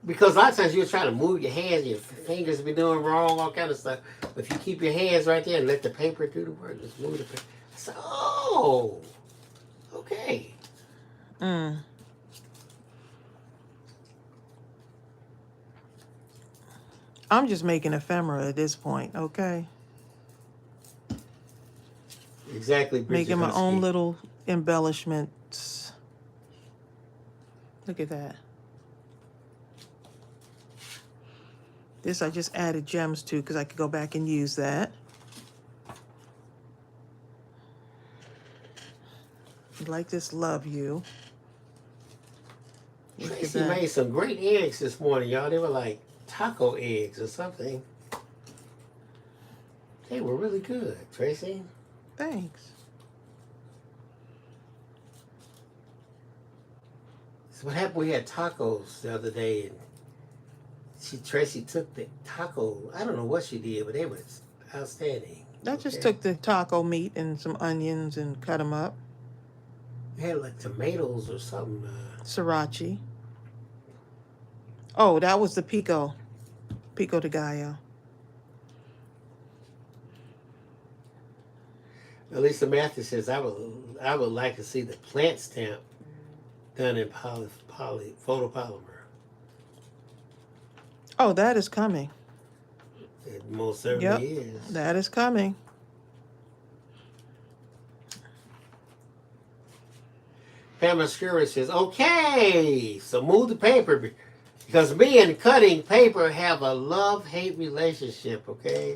Because a lot of times you're trying to move your hands, your fingers be doing wrong, all kind of stuff. But if you keep your hands right there and let the paper do the work, just move the paper. I said, oh, okay. I'm just making ephemera at this point, okay? Exactly. Bridget Making my Husky. own little embellishments. Look at that. This I just added gems to because I could go back and use that. Like this, love you. Look at Tracy that. made some great eggs this morning, y'all. They were like taco eggs or something. They were really good, Tracy. Thanks. So what happened? We had tacos the other day, and Tracy took the taco. I don't know what she did, but they was outstanding. I just took the taco meat and some onions and cut them up. It had like tomatoes or something. Sriracha. Oh, that was the pico de gallo. Lisa Matthews says, I would like to see the plant stamp done in photopolymer. Oh, that is coming. It most certainly is. That is coming. Pamela Scurry says, okay, so move the paper because me and cutting paper have a love-hate relationship, okay?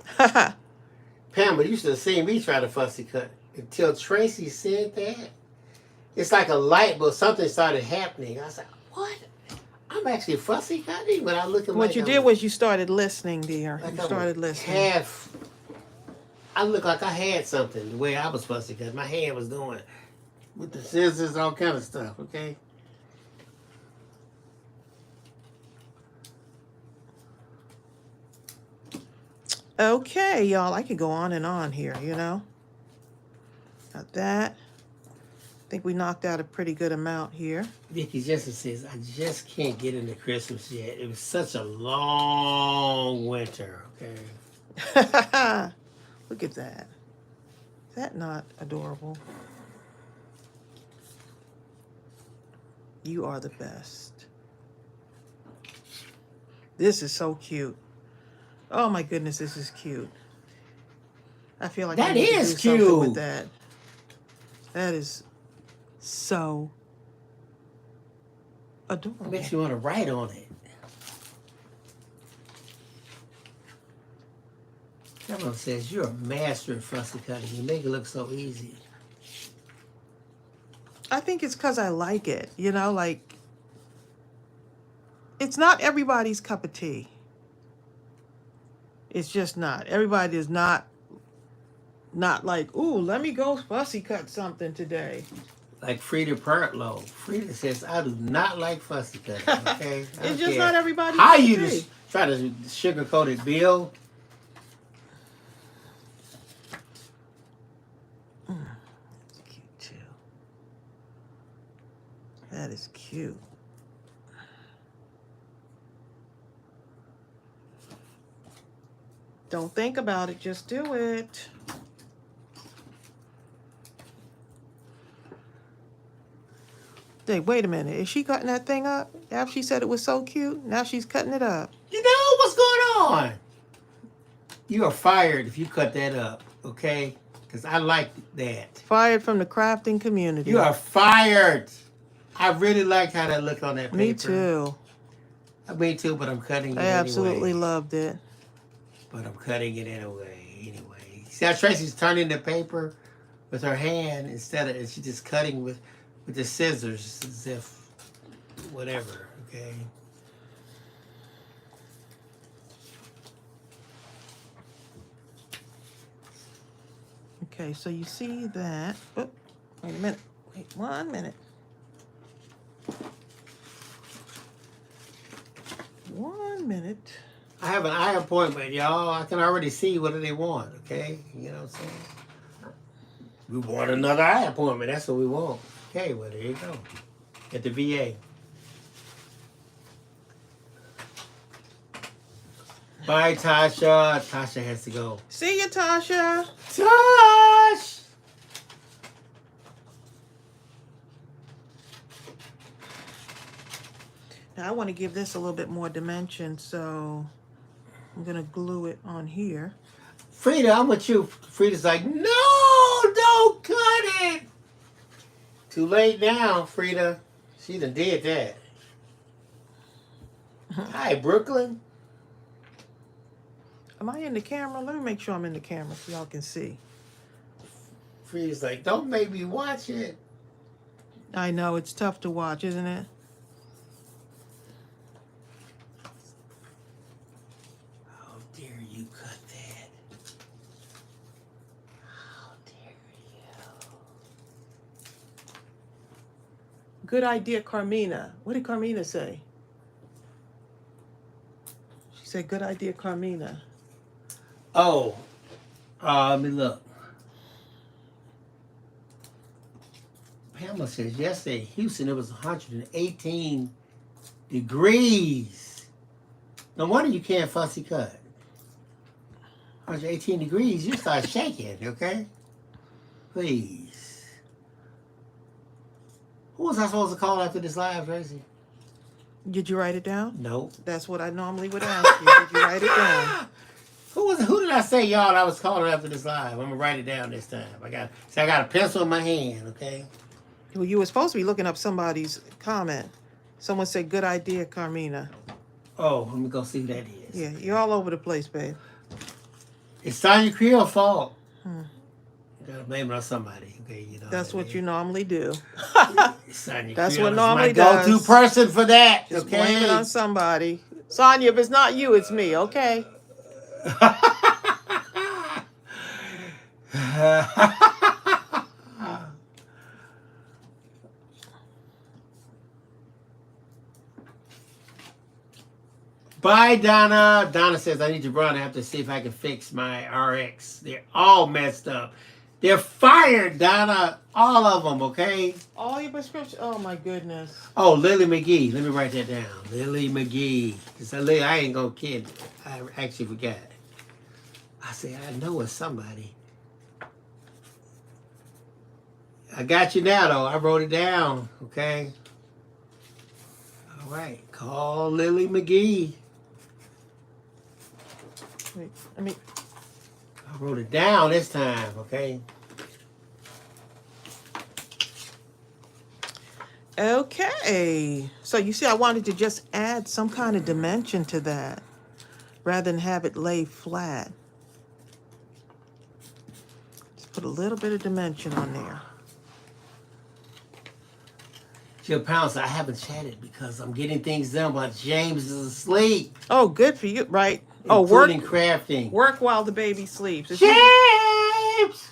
Pamela, you should have seen me try to fussy cut until Tracy said that. It's like a light bulb, something started happening. I was like, what? I'm actually fussy cutting, but I look at what you did was you started listening, dear. Like you started listening. I looked like I had something the way I was fussy cutting. My hand was doing with the scissors, all kind of stuff, okay? Okay, y'all, I could go on and on here, you know. Got that. I think we knocked out a pretty good amount here. Vicky Jensen says, I just can't get into Christmas yet. It was such a long winter, okay? Look at that. Is that not adorable? You are the best. This is so cute. Oh my goodness, this is cute. I feel like that I need is to do something cute with that. That is so adorable. It makes you want to write on it. Someone says you're a master at fussy cutting. You make it look so easy. I think it's because I like it. You know, like, it's not everybody's cup of tea. It's just not. Everybody is not like, ooh, let me go fussy cut something today. Like Frida Pertlow. Frida says, I do not like fussy cutting, okay? It's just not everybody's How cup of you tea. just try to sugarcoat it, Bill? That's cute too. That is cute. Don't think about it, just do it. Hey, wait a minute. Is she cutting that thing up? After she said it was so cute, now she's cutting it up. You know what's going on? You are fired if you cut that up, okay? Because I like that. Fired from the crafting community. You are fired. I really liked how that looked on that paper. Me too. Me too, but I'm cutting it I anyway. absolutely loved it. But I'm cutting it anyway. See how Tracy's turning the paper with her hand instead of, and she's just cutting with the scissors as if whatever, okay? Okay, so you see that. Oh, wait a minute. Wait 1 minute. 1 minute. I have an eye appointment, y'all. I can already see what they want, okay? You know what I'm saying? We want another eye appointment. That's what we want. Okay, well, there you go. At the VA. Bye, Tasha. Tasha has to go. See you, Tasha. Tosh! Now I want to give this a little bit more dimension, so I'm going to glue it on here. Frida, I'm with you. Frida's like, no, don't cut it. Too late now, Frida. She done did that. Hi, Brooklyn. Am I in the camera? Let me make sure I'm in the camera so y'all can see. Frida's like, don't make me watch it. I know, it's tough to watch, isn't it? How dare you cut that? How dare good idea, Carmina. What did Carmina say? She said, good idea, Carmina. Oh, let me look. Pamela says yesterday in Houston it was 118 degrees. No wonder you can't fussy cut. 118 degrees, you start shaking, okay? Please. Who was I supposed to call after this live, Tracy? Did you write it down? Nope. That's what I normally would ask you. Did you write it down? Who did I say, y'all, that I was calling after this live? I'm gonna write it down this time. I got a pencil in my hand, okay? Well, you were supposed to be looking up somebody's comment. Someone said, good idea, Carmina. Oh, let me go see who that is. Yeah, you're all over the place, babe. It's Sonya Creel's fault. You gotta blame it on somebody, okay? You know. That's what you normally do. Sonya That's Creel what is normally my go-to does. person for that. Just okay? blame it on somebody. Sonya, if it's not you, it's me, okay? Bye, Donna. Donna says, I need to run. I have to see if I can fix my RX. They're all messed up. They're fired, Donna. All of them, okay? All your prescriptions. Oh, my goodness. Oh, Lily McGee. Let me write that down. Lily McGee. Because I ain't going to kid. I actually forgot. I say, I know it's somebody. I got you now, though. I wrote it down, okay? All right. Call Lily McGee. Wait, I mean, I wrote it down this time, okay? okay. So you see, I wanted to just add some kind of dimension to that rather than have it lay flat. Just put a little bit of dimension on there. Jill Pounce, I haven't chatted because I'm getting things done while James is asleep. Oh, good for you, right? Oh, including crafting. Work while the baby sleeps.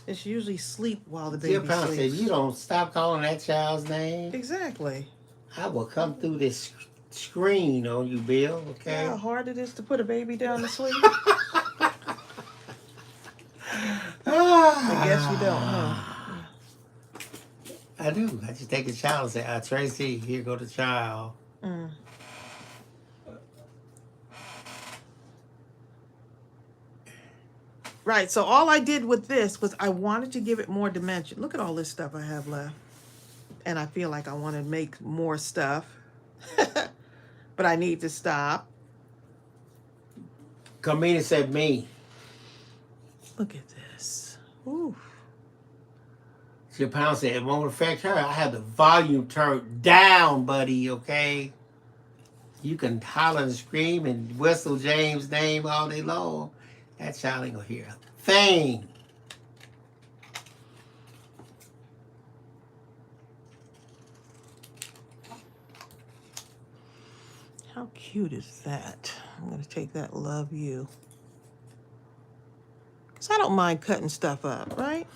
It's usually sleep while the baby Jill Pounce sleeps. said, if you don't stop calling that child's name, Exactly. I will come through this screen on you, Bill, okay? You know how hard it is to put a baby down to sleep? I guess you don't, huh? I do. I just take the child and say, Tracy, here go the child. Right, so all I did with this was I wanted to give it more dimension. Look at all this stuff I have left. And I feel like I want to make more stuff. But I need to stop. Carmina said me. Look at this. Ooh. Jill Pound said, it won't affect her. I have the volume turned down, buddy, okay? You can holler and scream and whistle James' name all day long. That child ain't gonna hear a thing. How cute is that? I'm going to take that love you. Because I don't mind cutting stuff up, right?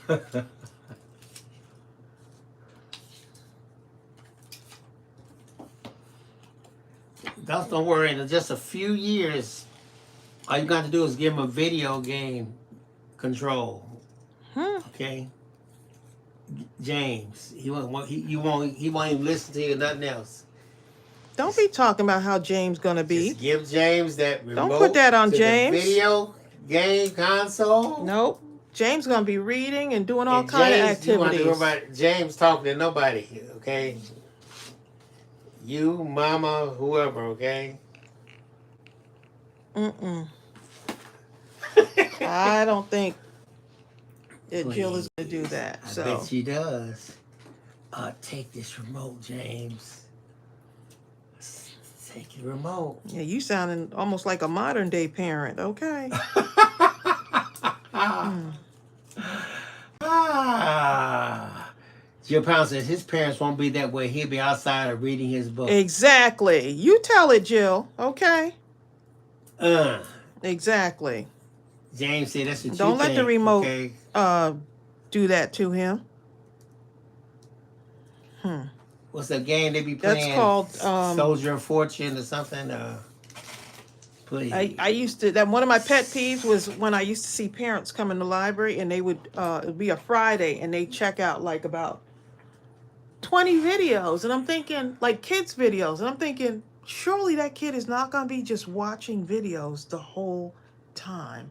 Don't worry, in just a few years, all you got to do is give him a video game control. Okay? James, he won't even listen to you or nothing else. Don't be talking about how James gonna be. Just give James that remote. Don't put that on to James. The video game console. Nope. James gonna be reading and doing all kind of activities. James talking to nobody, okay? You, mama, whoever, okay? I don't think that Jill is gonna do that. I bet she does. Take this remote, James. Take the remote. Yeah, you sounding almost like a modern day parent. Okay. Jill Pound says his parents won't be that way. He'll be outside or reading his book. Exactly. You tell it, Jill. Okay. Exactly. James said that's what you Don't let think, the remote okay? do that to him. what's that game they be That's playing? called Soldier of Fortune or something. Please. I used to, that one of my pet peeves was when I used to see parents come in the library and they would it would be a Friday and they check out like about 20 videos, and I'm thinking, like, kids videos, and I'm thinking, surely that kid is not going to be just watching videos the whole time.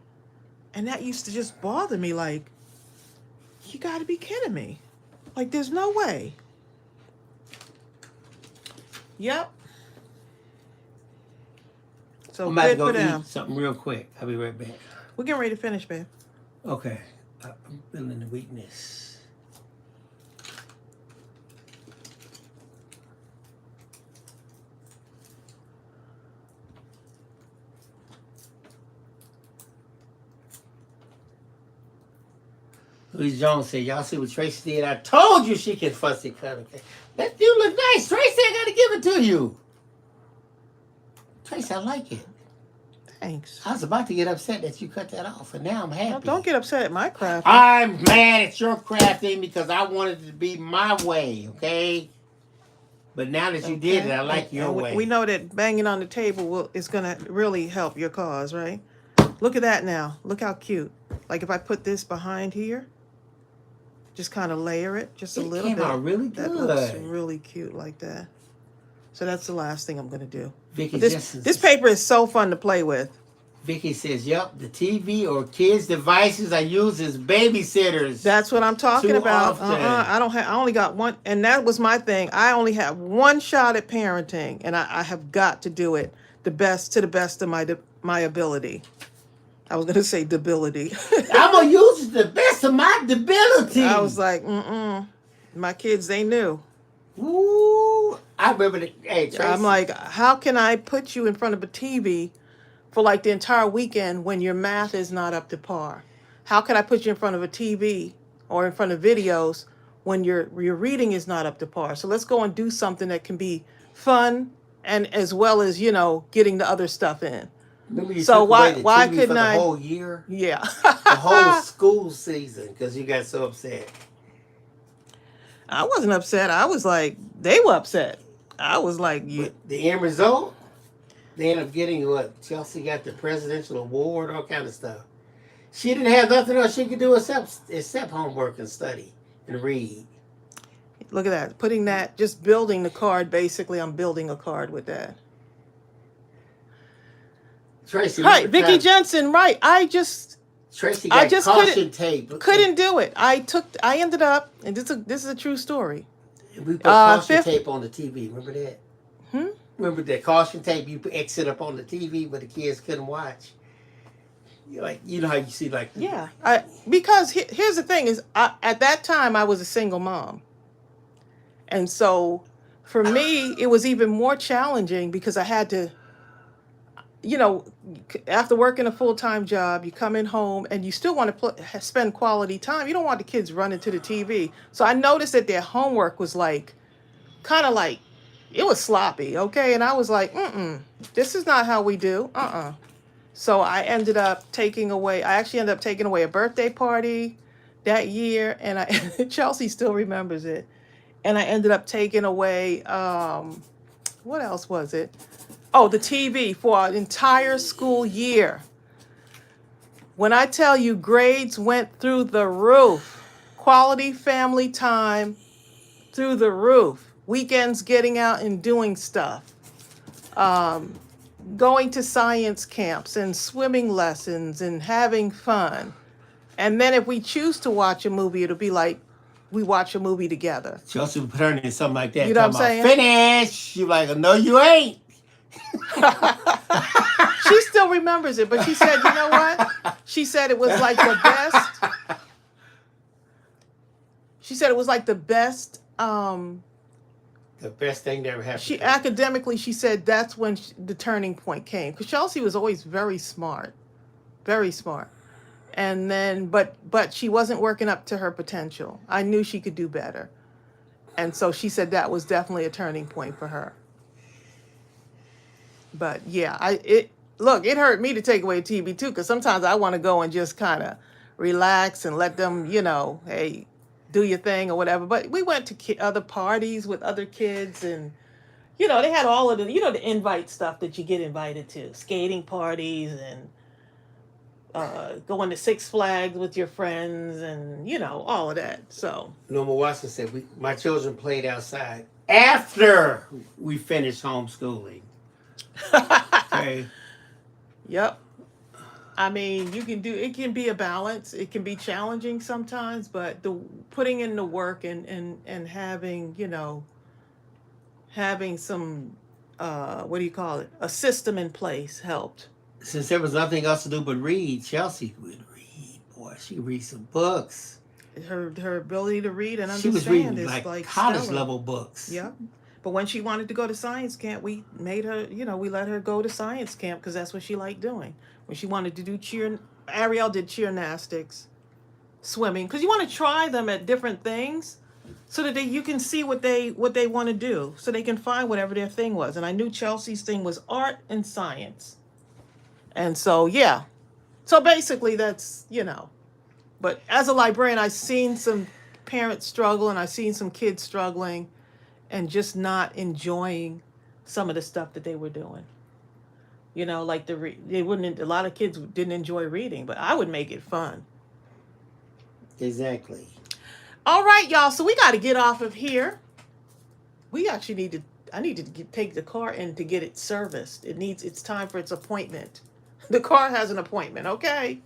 And that used to just bother me, like, you got to be kidding me. Like, there's no way. Yep. So I'm about to good go for them. eat something real quick. I'll be right back. We're getting ready to finish, babe. Okay. I'm feeling the weakness. Louise Jones said, y'all see what Tracey did? I told you she can fussy cut, okay? That you look nice. Tracey, I gotta give it to you. Tracey, I like it. Thanks. I was about to get upset that you cut that off, and now I'm happy. Don't get upset at my craft. I'm mad at your crafting because I wanted it to be my way, okay? But now that you did it, I like your way. We know that banging on the table is going to really help your cause, right? Look at that now. Look how cute. Like if I put this behind here, just kind of layer it just a little bit. It came out really good. That looks really cute like that. So that's the last thing I'm going to do. Vicky, this paper is so fun to play with. Vicky says, yep, the TV or kids' devices I use as babysitters. That's what I'm talking about. Often. I only got one, and that was my thing. I only have one shot at parenting, and I have got to do it to the best of my ability. I was gonna say debility. I'm gonna use the best of my debility. I was like, my kids, they knew. Ooh, I remember hey, Tracey. I'm like, how can I put you in front of a TV for like the entire weekend when your math is not up to par? How can I put you in front of a TV or in front of videos when your reading is not up to par? So let's go and do something that can be fun and as well as, getting the other stuff in. So why couldn't I? The whole year? Yeah. The whole school season because you got so upset. I wasn't upset. I was like, they were upset. I was like, But the end result, they ended up getting what? Chelsea got the presidential award, all kind of stuff. She didn't have nothing else she could do except homework and study and read. Look at that. Putting that, just building the card. Basically, I'm building a card with that. Tracey. Right, Vicki Jensen, right. Tracey got caution tape. Couldn't do it. I ended up, and this is a true story. We put caution tape on the TV. Remember that? Remember that caution tape you exit up on the TV, but the kids couldn't watch. You know how you see like. Yeah, because here's the thing is, at that time I was a single mom, and so for me it was even more challenging because I had to. After working a full-time job, you come in home and you still want to spend quality time. You don't want the kids running to the TV. So I noticed that their homework was kind of like, it was sloppy, okay? And I was like, this is not how we do, So I actually ended up taking away a birthday party that year, and Chelsea still remembers it. And I ended up taking away, what else was it? Oh, the TV for an entire school year. When I tell you grades went through the roof, quality family time through the roof, weekends getting out and doing stuff, going to science camps and swimming lessons and having fun. And then if we choose to watch a movie, it'll be like we watch a movie together. Chelsea would put her in something like that. You know what I'm saying? Finish. You're like, no, you ain't. She still remembers it, but she said, you know what? She said it was like the best. She said it was like the best. The best thing that ever happened. Academically, she said that's when the turning point came. Because Chelsea was always very smart, and then but she wasn't working up to her potential. I knew she could do better, and so she said that was definitely a turning point for her. But yeah, it hurt me to take away TV too, because sometimes I want to go and just kind of relax and let them, hey, do your thing or whatever. But we went to other parties with other kids, and you know, they had all of the, you know, the invite stuff that you get invited to, skating parties and going to Six Flags with your friends, and you know, all of that. So Norma Watson said, my children played outside after we finished homeschooling. Okay. Yep. I mean, you can do it. Can be a balance. It can be challenging sometimes, but the putting in the work and having, you know, having some what do you call it, a system in place helped. Since there was nothing else to do but read, Chelsea would read. Boy, she reads some books. Her ability to read and She was understand reading is like college stellar. level books. Yeah. But when she wanted to go to science camp, we made her, you know, we let her go to science camp because that's what she liked doing. When she wanted to do cheer, Ariel did cheernastics, swimming, because you want to try them at different things so that you can see what they want to do, so they can find whatever their thing was. And I knew Chelsea's thing was art and science. And so, yeah. So basically that's, you know, but as a librarian, I've seen some parents struggle and I've seen some kids struggling and just not enjoying some of the stuff that they were doing. You know, like they wouldn't. A lot of kids didn't enjoy reading, but I would make it fun. Exactly. All right, y'all. So we got to get off of here. We actually need to. I need to take the car in to get it serviced. It's time for its appointment. The car has an appointment. Okay.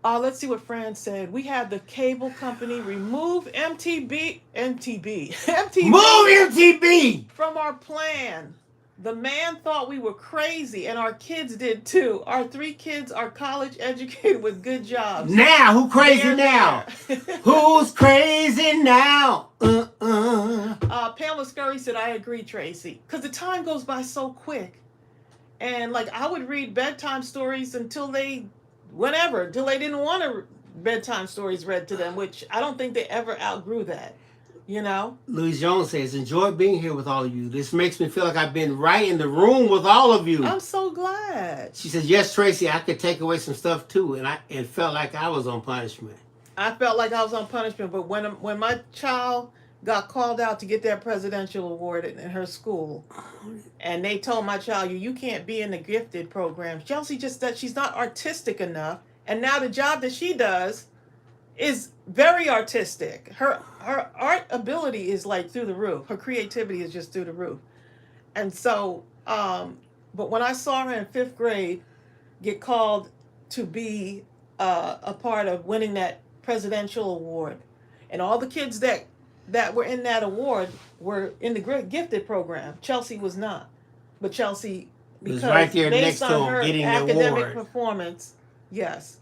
Let's see what Fran said. We had the cable company remove MTV Move MTV from our plan. The man thought we were crazy, and our kids did too. Our 3 kids are college educated with good jobs. Now, who crazy now? Who's crazy now? Pamela Scurry said, I agree, Tracy. Because the time goes by so quick. And like I would read bedtime stories until they didn't want bedtime stories read to them, which I don't think they ever outgrew that. You know? Louise Jones says, enjoy being here with all of you. This makes me feel like I've been right in the room with all of you. I'm so glad. She says, yes, Tracy, I could take away some stuff too. And it felt like I was on punishment. I felt like I was on punishment, but when my child got called out to get that presidential award in her school, and they told my child, you can't be in the gifted program. Chelsea just said she's not artistic enough, and now the job that she does is very artistic. Her art ability is like through the roof. Her creativity is just through the roof. And so, but when I saw her in 5th grade get called to be a part of winning that presidential award, and all the kids that were in that award were in the gifted program. Chelsea was not. But Chelsea, because was right there based next on to him her getting the academic award. performance, yes.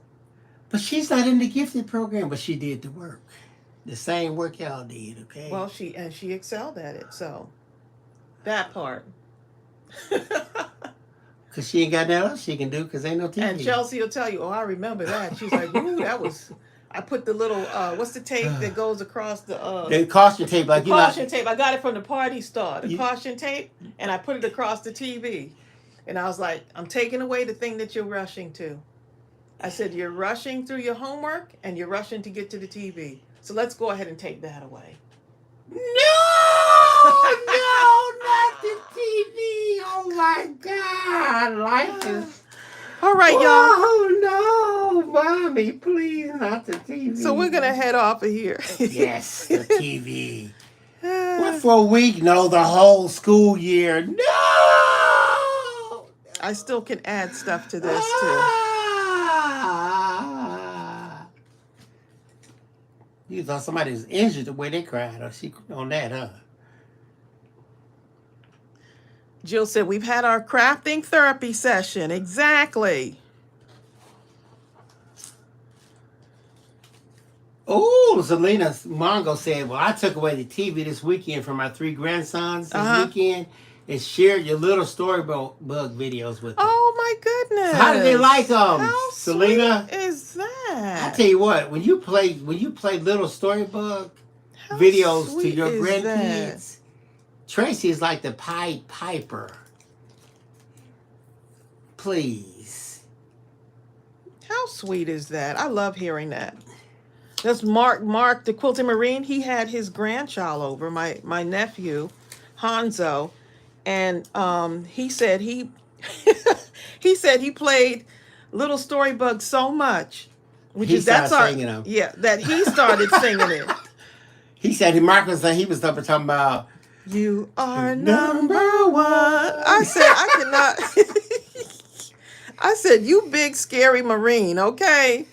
But she's not in the gifted program, but she did the work. The same work y'all did, okay? Well, she excelled at it, so that part. Because she ain't got nothing else she can do because ain't no TV. And Chelsea will tell you, I remember that. She's like, ooh, that was... I put the little, what's the tape that goes across the... the caution tape. Like the caution tape. I got it from the Party Store. The caution tape, and I put it across the TV. And I was like, I'm taking away the thing that you're rushing to. I said, you're rushing through your homework, and you're rushing to get to the TV. So let's go ahead and take that away. No, not the TV. Oh, my God. Life is... All right, y'all. Oh, no, Mommy, please, not the TV. So we're going to head off of here. Yes, the TV. What, for a week? No, the whole school year. No! I still can add stuff to this, too. You thought somebody was injured the way they cried. Or she on that, huh? Jill said, we've had our crafting therapy session. Exactly. Oh, Selena Mongo said, well, I took away the TV this weekend from my 3 grandsons this weekend and shared your little storybook videos with them. Oh, my goodness. So how did they like them, How Selena? sweet is that? I tell you what, when you play little storybook videos to your grandkids, Tracy is like the Pied Piper. Please. How sweet is that? I love hearing that. That's Mark, the quilting Marine. He had his grandchild over, my nephew, Hanzo, and he said he he said he played Little Storybug so much, which He is that's started our singing them. yeah that he started singing it. He said Mark was he was up and talking about You are number one. I said I cannot. I said you big scary Marine, okay?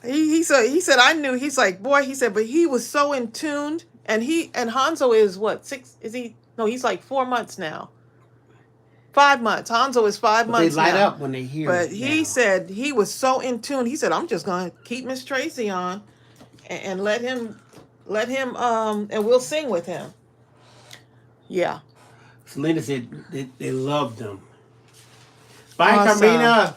He said I knew. He's like, boy, he said, but he was so in tuned, and Hanzo is what, 6, is he? No, he's like 4 months now. 5 months. Hanzo is 5 they months light now. up when they hear But it he now. said he was so in tune. He said, I'm just gonna keep Miss Tracey on and let him and we'll sing with him. Yeah. Selena said they loved them. Bye, Awesome. Carmina.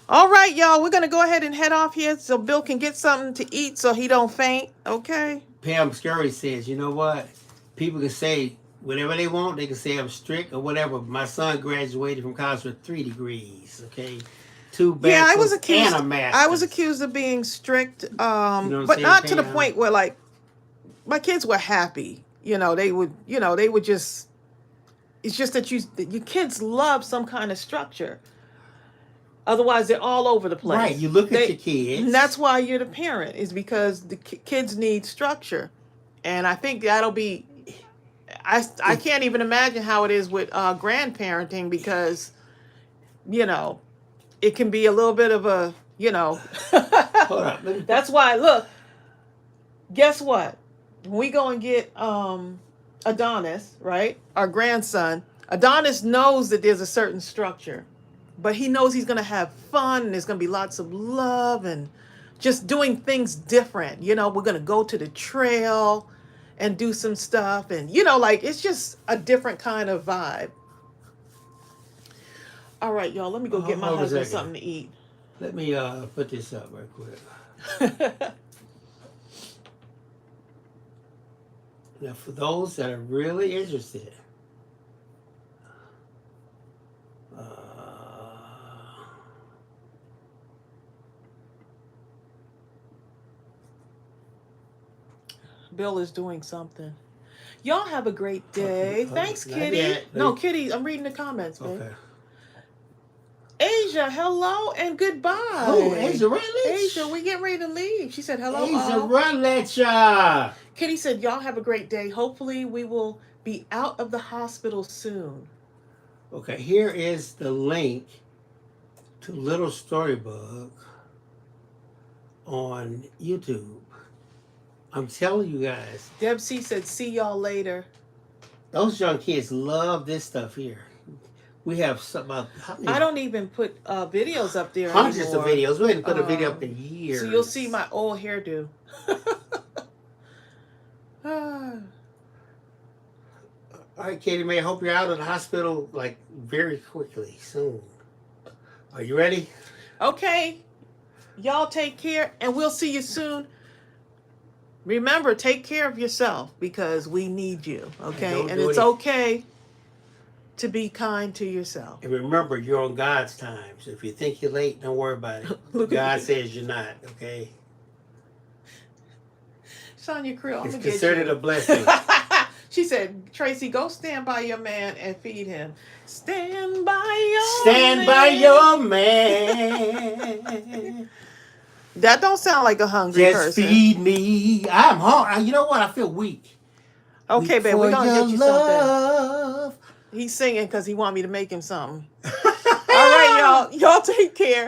All right, y'all. We're gonna go ahead and head off here so Bill can get something to eat so he don't faint. Okay. Pam Scurry says, you know what? People can say whatever they want. They can say I'm strict or whatever. My son graduated from college with 3 degrees. Okay, 2 bachelors Yeah, I was accused. and a master's. I was accused of being strict, You know what I'm but saying, not to the Pam? point where like my kids were happy. They would just. It's just that your kids love some kind of structure. Otherwise, they're all over the place. Right, you look at your kids. And that's why you're the parent, is because the kids need structure. And I think that'll be. I can't even imagine how it is with grandparenting, because, it can be a little bit of a, Hold on. That's why, look, guess what? When we go and get Adonis, right? Our grandson, Adonis knows that there's a certain structure, but he knows he's going to have fun, and there's going to be lots of love and just doing things different. We're going to go to the trail and do some stuff, and like, it's just a different kind of vibe. All right, y'all, let me go get my husband something to eat. Let me put this up right quick. Now, for those that are really interested, Bill is doing something. Y'all have a great day. Thanks, not Kitty. yet. No, Kitty, I'm reading the comments, babe. okay. Asia, hello and goodbye. Oh, Asia Rutledge. Asia, we getting ready to leave. She said hello. Asia all. Rutledge. Kitty said, y'all have a great day. Hopefully we will be out of the hospital soon. Okay, here is the link to Little Storybug on YouTube. I'm telling you guys. Deb C said, see y'all later. Those young kids love this stuff here. We have about I don't even put videos up there hundreds anymore. of videos. We haven't put a video up in years. So you'll see my old hairdo. All right, Katie Mae, I hope you're out of the hospital like very quickly, soon. Are you ready? Okay. Y'all take care, and we'll see you soon. Remember, take care of yourself, because we need you, okay? And it's okay to be kind to yourself. And remember, you're on God's time. So if you think you're late, don't worry about it. God says you're not, okay? Sonia Creel, I'm It's gonna get considered you. a blessing. She said, Tracy, go stand by your man and feed him. Stand by your Stand man. by your man. That don't sound like a hungry Just person. feed me. I'm hungry. You know what? I feel weak. Okay, Weak babe, for we're going to your get you something. love. He's singing because he want me to make him something. All right, y'all. Y'all take care.